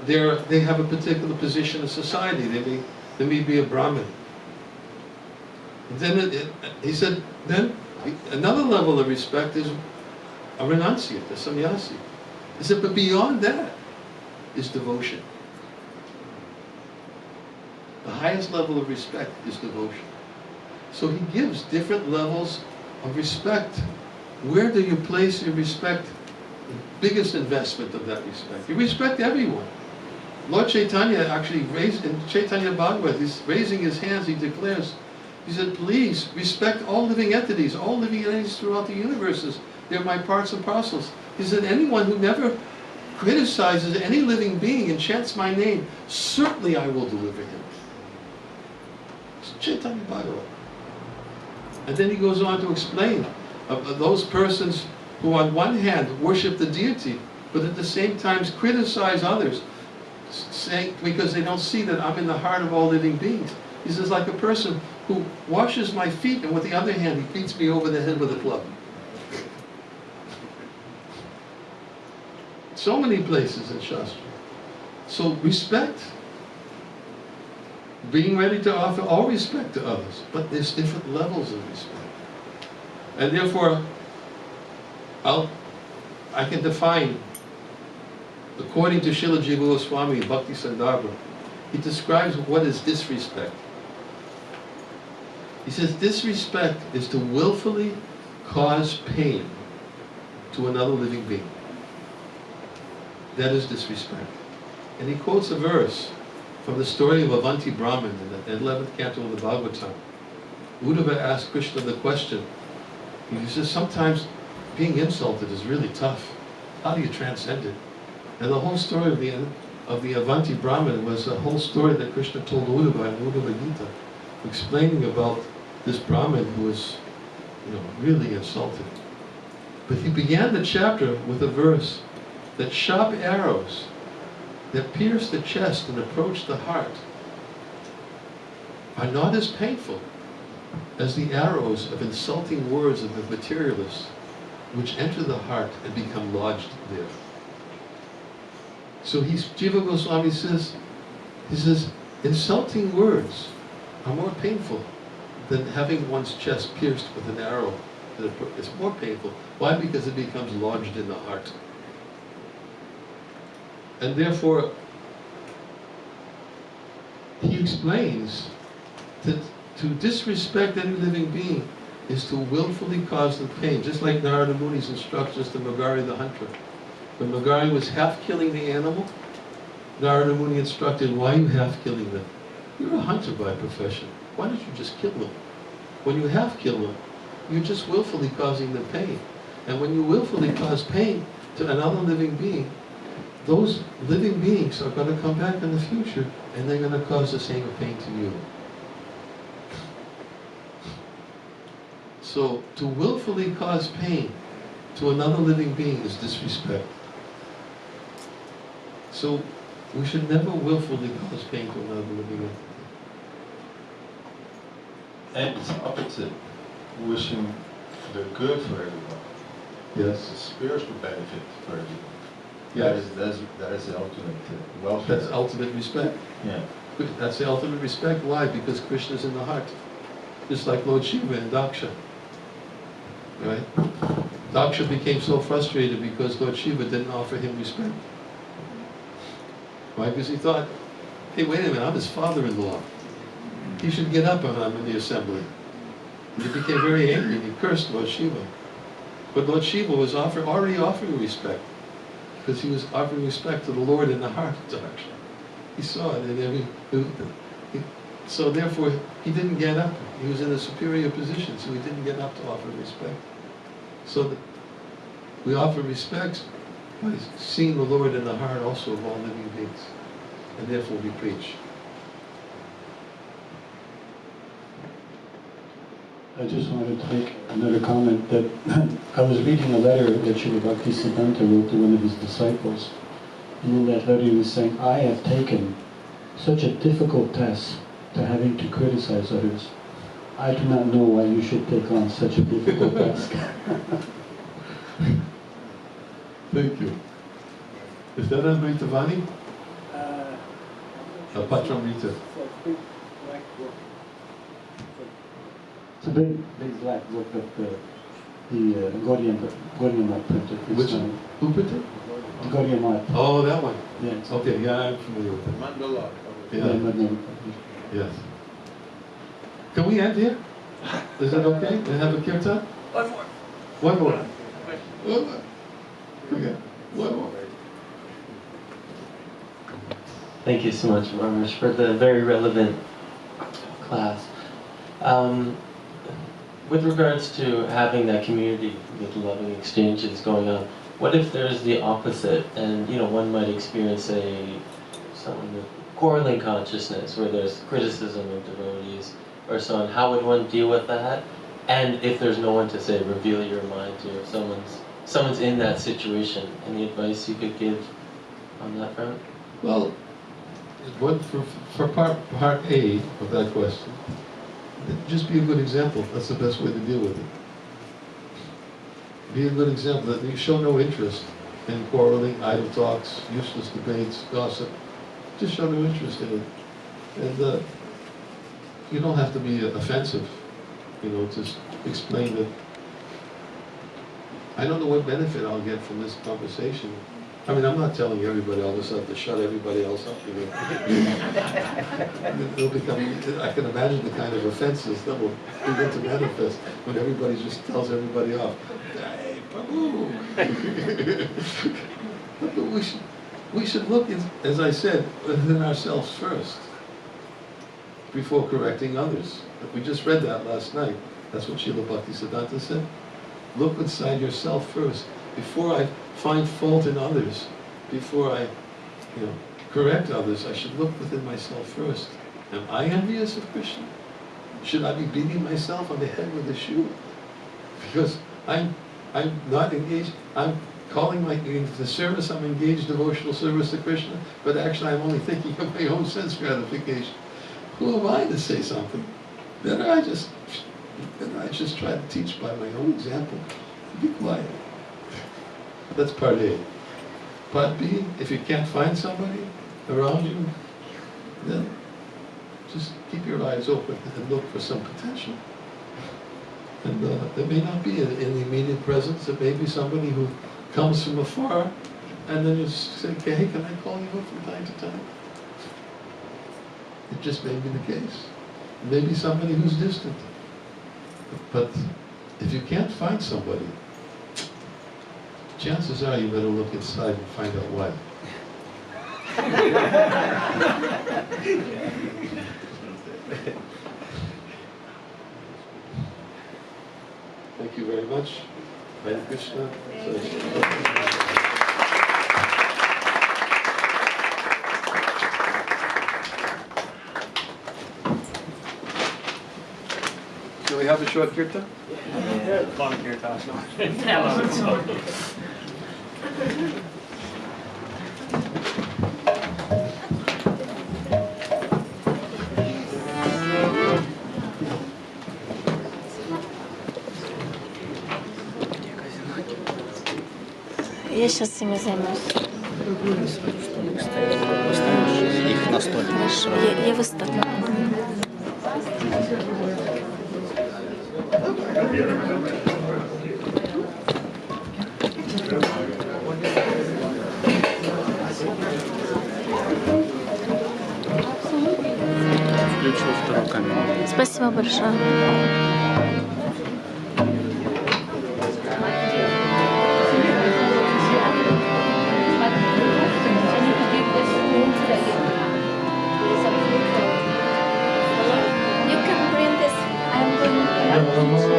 they have a particular position in society. They may be a Brahmin. Then he said, then another level of respect is a renunciate, a sannyasi. He said, but beyond that is devotion. The highest level of respect is devotion. So he gives different levels of respect. Where do you place your respect? The biggest investment of that respect. You respect everyone. Lord Chaitanya actually raised, in Chaitanya Bhagavad, he's raising his hands, he declares, he said, please respect all living entities throughout the universes. They're my parts and parcels. He said, anyone who never criticizes any living being and chants my name, certainly I will deliver him. It's Chaitanya Bhagavad. And then he goes on to explain those persons who on one hand worship the deity, but at the same time criticize others, saying, because they don't see that I'm in the heart of all living beings. He says, like a person who washes my feet and with the other hand he beats me over the head with a club. So many places in Shastra. So respect, being ready to offer all respect to others, but there's different levels of respect. And therefore, I can define, according to Srila Jiva Goswami, Bhakti Sandarbha, he describes what is disrespect. He says disrespect is to willfully cause pain to another living being. That is disrespect. And he quotes a verse from the story of Avanti Brahman in the 11th canto of the Bhagavatam. Uddhava asked Krishna the question. He says, sometimes being insulted is really tough. How do you transcend it? And the whole story of the Avanti Brahman was a whole story that Krishna told Uddhava in Uddhava Gita, explaining about this Brahmin who was, really insulted. But he began the chapter with a verse that sharp arrows that pierce the chest and approach the heart are not as painful as the arrows of insulting words of the materialists which enter the heart and become lodged there. So Jiva Goswami says, he says, insulting words are more painful than having one's chest pierced with an arrow. It's more painful. Why? Because it becomes lodged in the heart. And therefore, he explains that to disrespect any living being is to willfully cause them pain, just like Narada Muni's instructions to Magari the hunter. When Magari was half killing the animal, Narada Muni instructed, why are you half killing them? You're a hunter by profession. Why don't you just kill them? When you half kill them, you're just willfully causing them pain. And when you willfully cause pain to another living being, those living beings are going to come back in the future and they're going to cause the same pain to you. So, to willfully cause pain to another living being is disrespect. So, we should never willfully cause pain to another living entity. And it's opposite, wishing the good for everyone. Yes. It's a spiritual benefit for everyone. Yes. That is the ultimate welfare. That's ultimate respect. Yeah. That's the ultimate respect. Why? Because Krishna is in the heart. Just like Lord Shiva and Daksha. Right? Daksha became so frustrated because Lord Shiva didn't offer him respect. Why? Because he thought, hey, wait a minute, I'm his father-in-law. He should get up when I'm in the assembly. And he became very angry and he cursed Lord Shiva. But Lord Shiva was already offering respect, because he was offering respect to the Lord in the heart of Daksha. He saw it in every... So therefore, he didn't get up. He was in a superior position, so he didn't get up to offer respect. So we offer respect by seeing the Lord in the heart also of all living beings. And therefore we preach. I just wanted to make another comment that I was reading a letter that Srila Bhaktisiddhanta wrote to one of his disciples. And in that letter he was saying, I have taken such a difficult task to having to criticize others. I do not know why you should take on such a difficult task. Thank you. Is that Advaitavani? Patramrita. It's a big black book that the Gaudiya Math printed. Which one? Who printed? The Gaudiya Math. Oh, that one. Yes. Okay, yeah, I'm familiar with it. Mandala. Yeah. Yes. Can we end here? Is it okay? And have a kirtan? One more. One more. One more. Okay. One more. Thank you so much, Ramesh, for the very relevant class. With regards to having that community with loving exchanges going on, what if there's the opposite, and one might experience someone with quarreling consciousness, where there's criticism of devotees or so on? How would one deal with that? And if there's no one to say, reveal your mind to, if someone's in that situation, any advice you could give on that front? Well, for part A of that question, just be a good example. That's the best way to deal with it. Be a good example that you show no interest in quarreling, idle talks, useless debates, gossip. Just show no interest in it. And you don't have to be offensive, just explain that I don't know what benefit I'll get from this conversation. I mean, I'm not telling everybody all of a sudden to shut everybody else up. It'll become, I can imagine the kind of offenses that will begin to manifest when everybody just tells everybody off. Hey, Prabhu! But we should look, as I said, within ourselves first, before correcting others. We just read that last night. That's what Srila Bhaktisiddhanta said. Look inside yourself first. Before I find fault in others, before I correct others, I should look within myself first. Am I envious of Krishna? Should I be beating myself on the head with a shoe? Because I'm not engaged, I'm calling the service, I'm engaged devotional service to Krishna, but actually I'm only thinking of my own sense gratification. Who am I to say something? Better I just try to teach by my own example Be quiet. That's part A. Part B, if you can't find somebody around you, then just keep your eyes open and look for some potential. And it may not be in the immediate presence, it may be somebody who comes from afar, and then you say, okay, hey, can I call you up from time to time? It just may be the case. Maybe somebody who's distant. But if you can't find somebody, chances are you better look inside and find out why. Thank you very much. Hare Krishna. Shall we have a short kirtan? Long Kirtan. Я сейчас ими займусь. Их на столе. Хорошо, я выставлю. Включил вторую камеру. Спасибо большое. You can bring this. I'm going to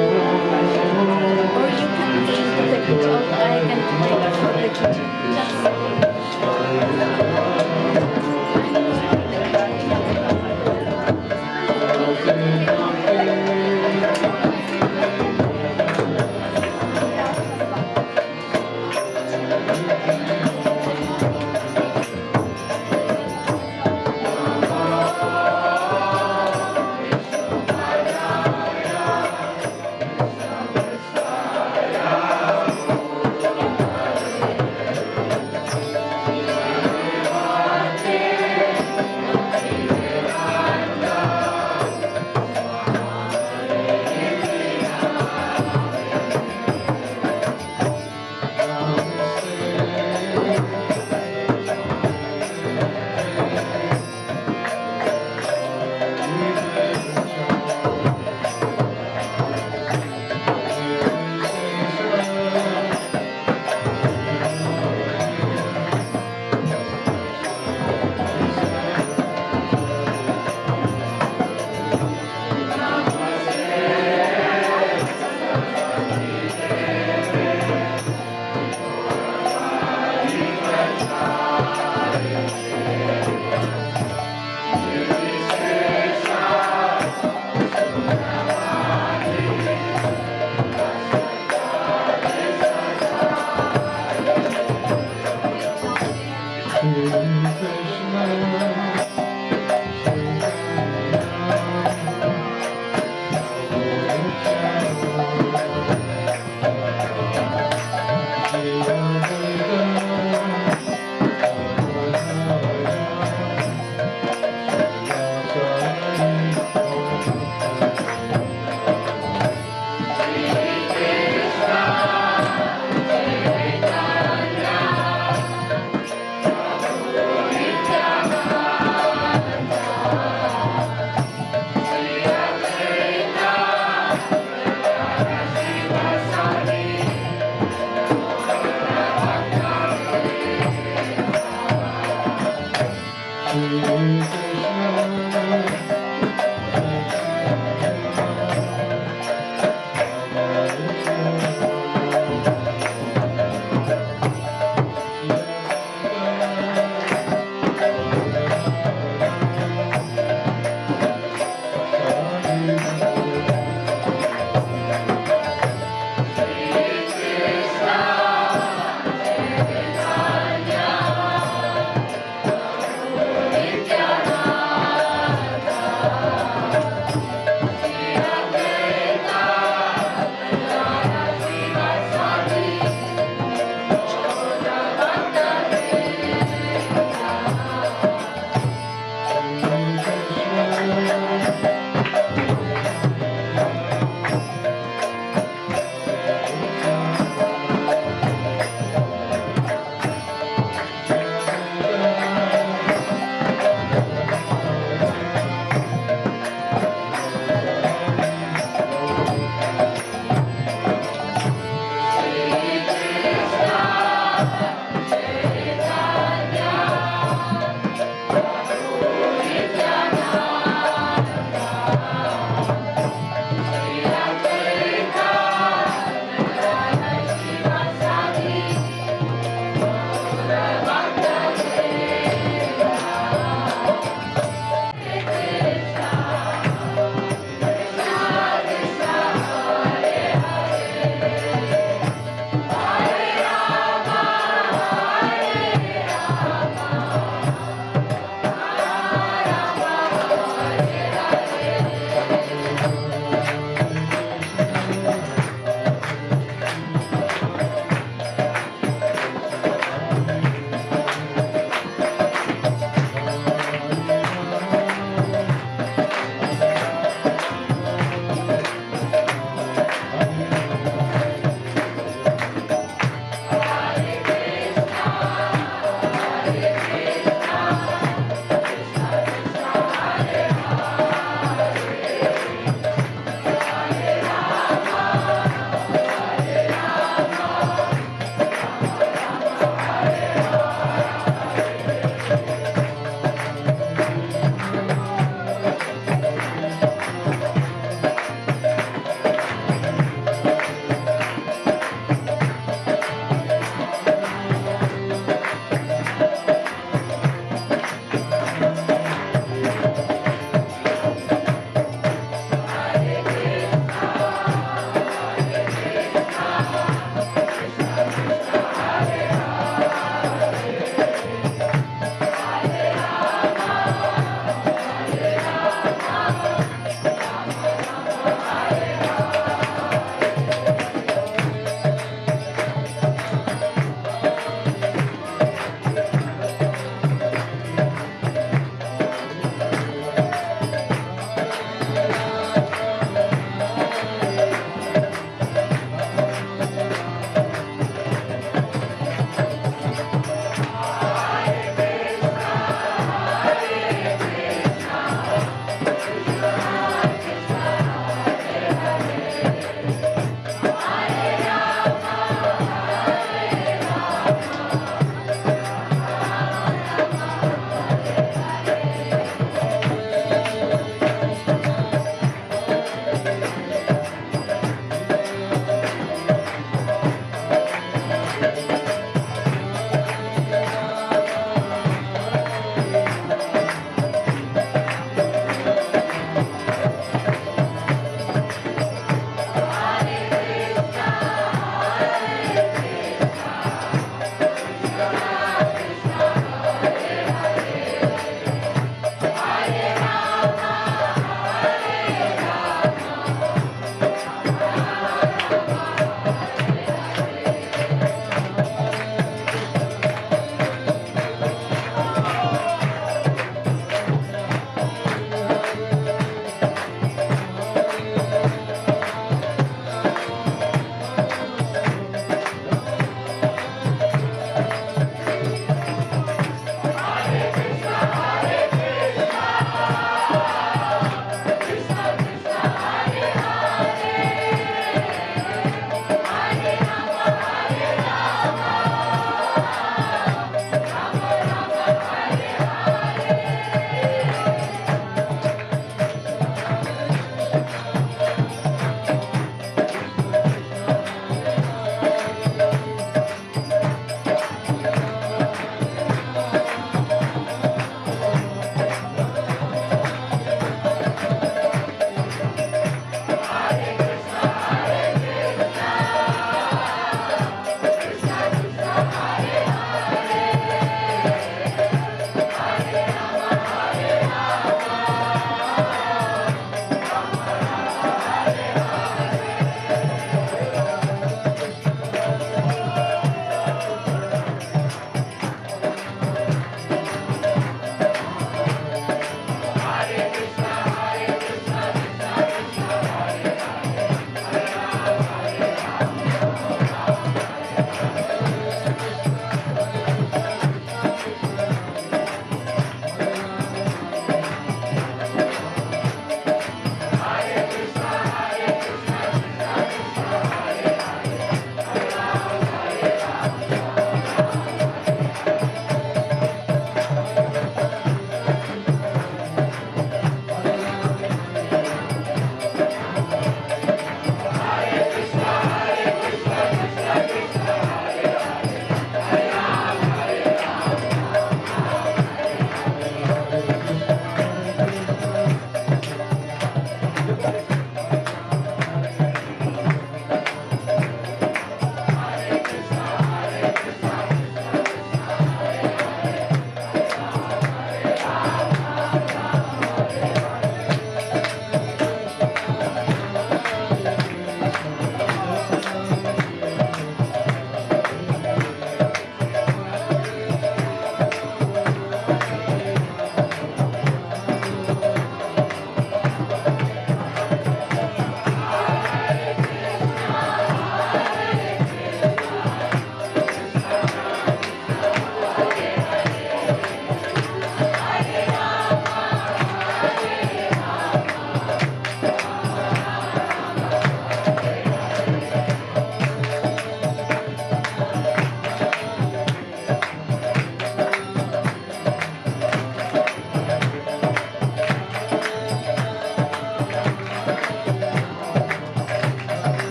or you can bring the kitchen. Or I can take it from the kitchen.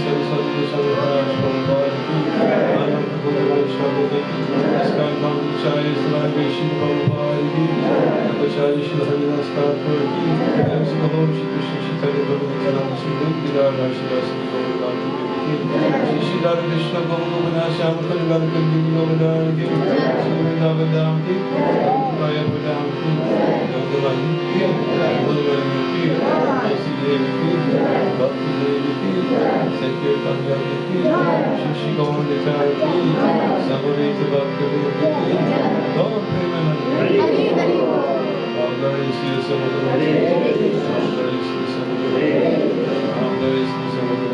Shri Satguru Swami Maharaj Prabhupada ki, Anand Bhagavan Swami ki, ISKCON Brahmacharya Sri Shri Prabhupada ki, Acharya Shri Haridas Thakur ki, MC Bhagavan Shri Krishna Chaitanya Prabhu Nityananda Shri Bhaktivedanta Shri Rasi Govardhan ki, Shri Shri Radha Krishna Govardhan Shyama Kalivar Kandi Govardhan ki, Shri Vrindavan Dham ki, Maya Dham ki, Nandamani ki, Nandamani ki, Nasi Devi ki, Bhakti Devi ki, Sankirtan Devi ki, Shri Shri Gaur Nitai ki, Samarita Bhakti Devi ki, Gaur Premananda. Amdari Sri Samadhi, Amdari Sri Samadhi, Amdari Sri Samadhi,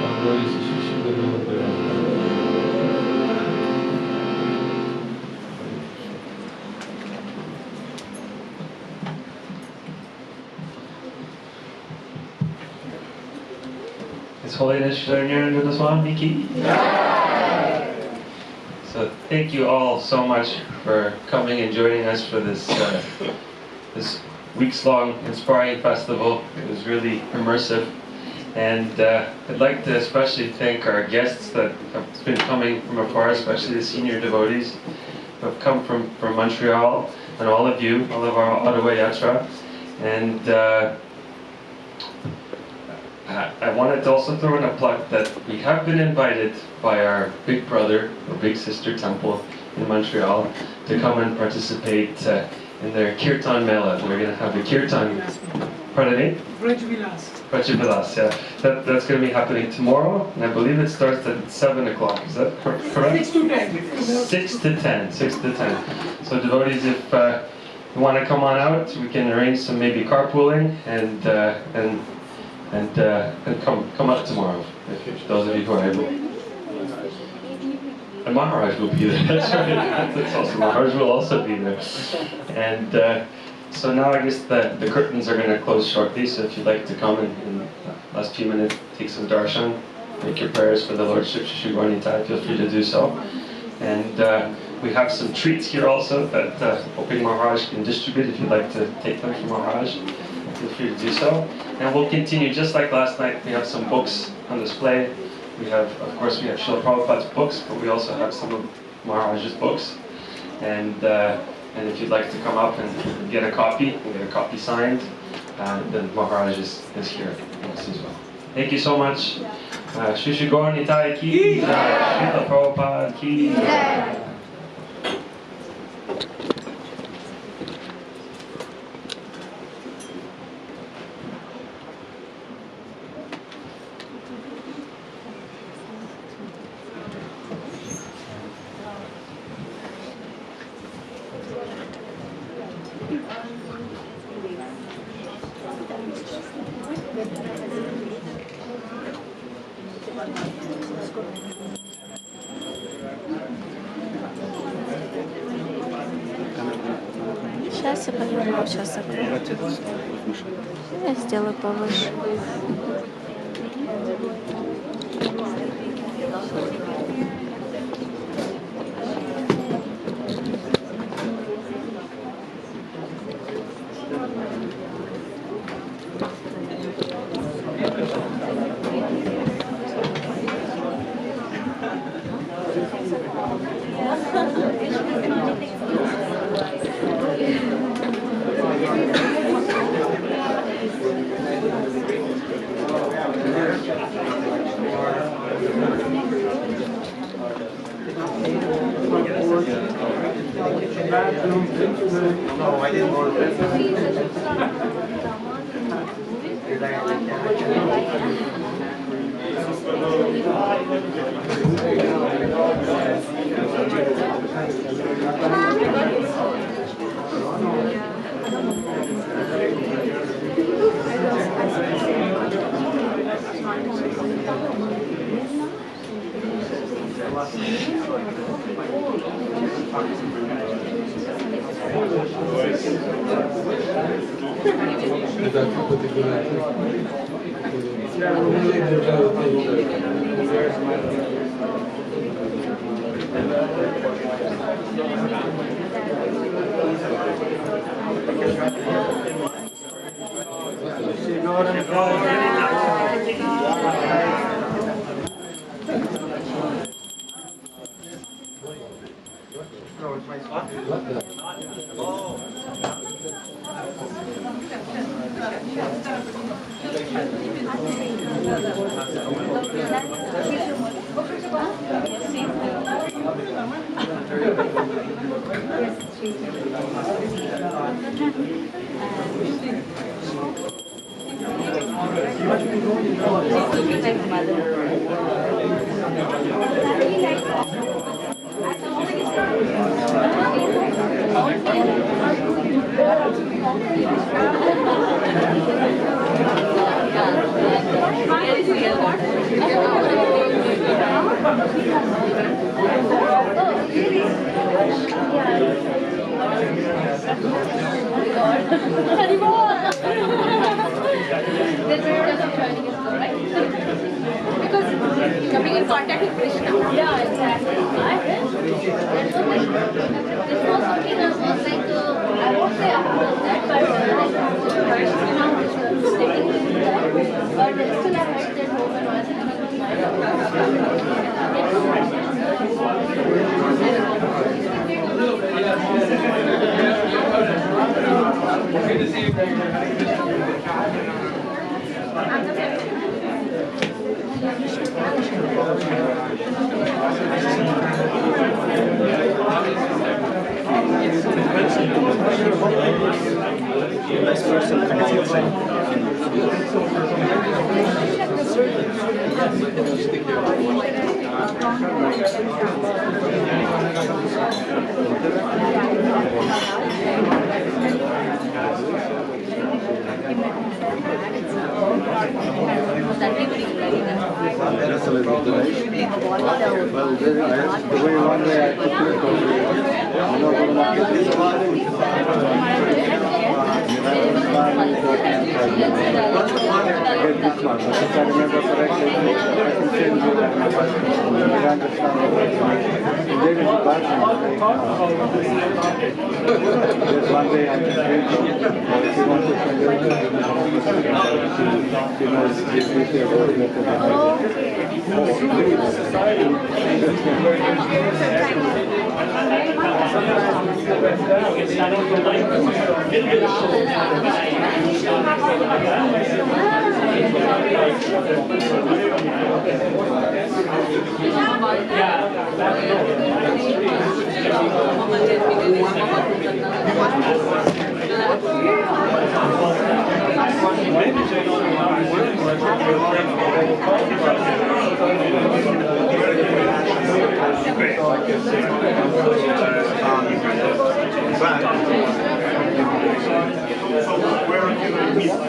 Amdari Sri Shri Samadhi. His Holiness HH Niranjana Swami ki. So thank you all so much for coming and joining us for this this weeks-long inspiring festival. It was really immersive, and I'd like to especially thank our guests that have been coming from afar, especially the senior devotees who have come from Montreal, and all of you, all of our Ottawa Yatra, and I wanted to also throw in a plug that we have been invited by our big brother or big sister temple in Montreal to come and participate in their Kirtan Mela. They're going to have a Kirtan, pardon me? Brajavilas, yeah. That's going to be happening tomorrow, and I believe it starts at 7 o'clock. Is that correct? 6 to 10. 6 to 10. 6 to 10. So devotees, if you want to come on out, we can arrange some maybe carpooling and come up tomorrow, if those of you who are able. And Maharaj will be there, that's right. That's also, Maharaj will also be there. And so now I guess the curtains are going to close shortly, so if you'd like to come in the last few minutes, take some darshan, make your prayers for the Lordship Shri Gaur-Nitai, feel free to do so. And we have some treats here also that hoping Maharaj can distribute if you'd like to take them from Maharaj. Feel free to do so. And we'll continue just like last night. We have some books on display. We have, of course, we have Srila Prabhupada's books, but we also have some of Maharaj's books. And if you'd like to come up and get a copy signed, then Maharaj is here as well. Thank you so much. Shri Shri Gaur-Nitai ki, Srila Prabhupada ki. Сейчас я поверну, сейчас закрою. Я сделаю повыше. No, I didn't want Shri Gaur-Nitai. Because coming in contact with Krishna. Yeah, exactly. This was something that was like, I won't say after that, but like, sticking with that. But still I had that hope and was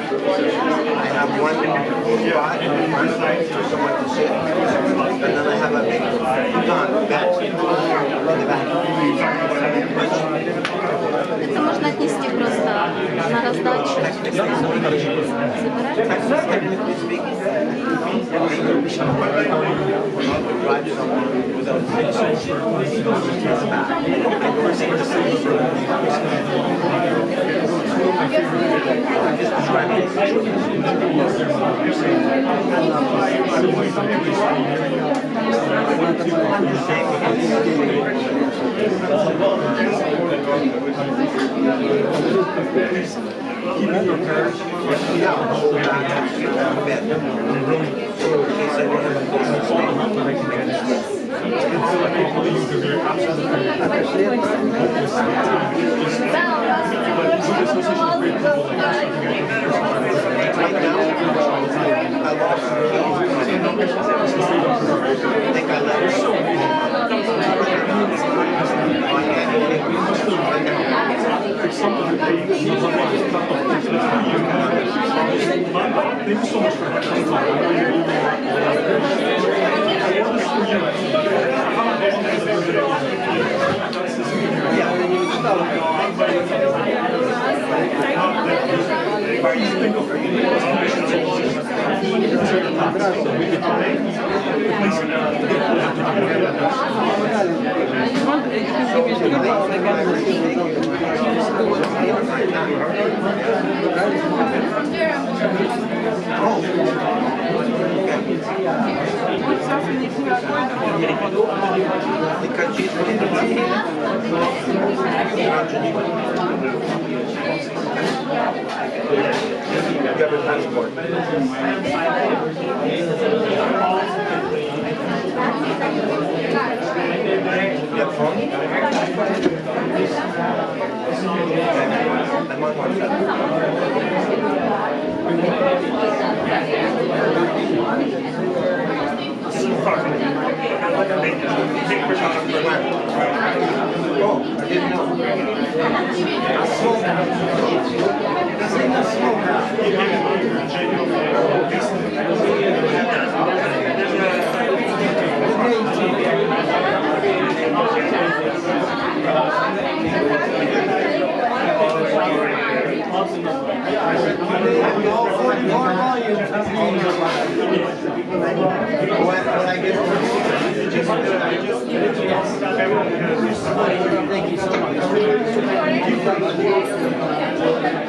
I have one spot on the front side for someone to sit, and then I have a big bench in the back. Это можно отнести просто на раздачу. Technically speaking, drive someone without You have a passport. All 44 volumes. When I get Thank you so much.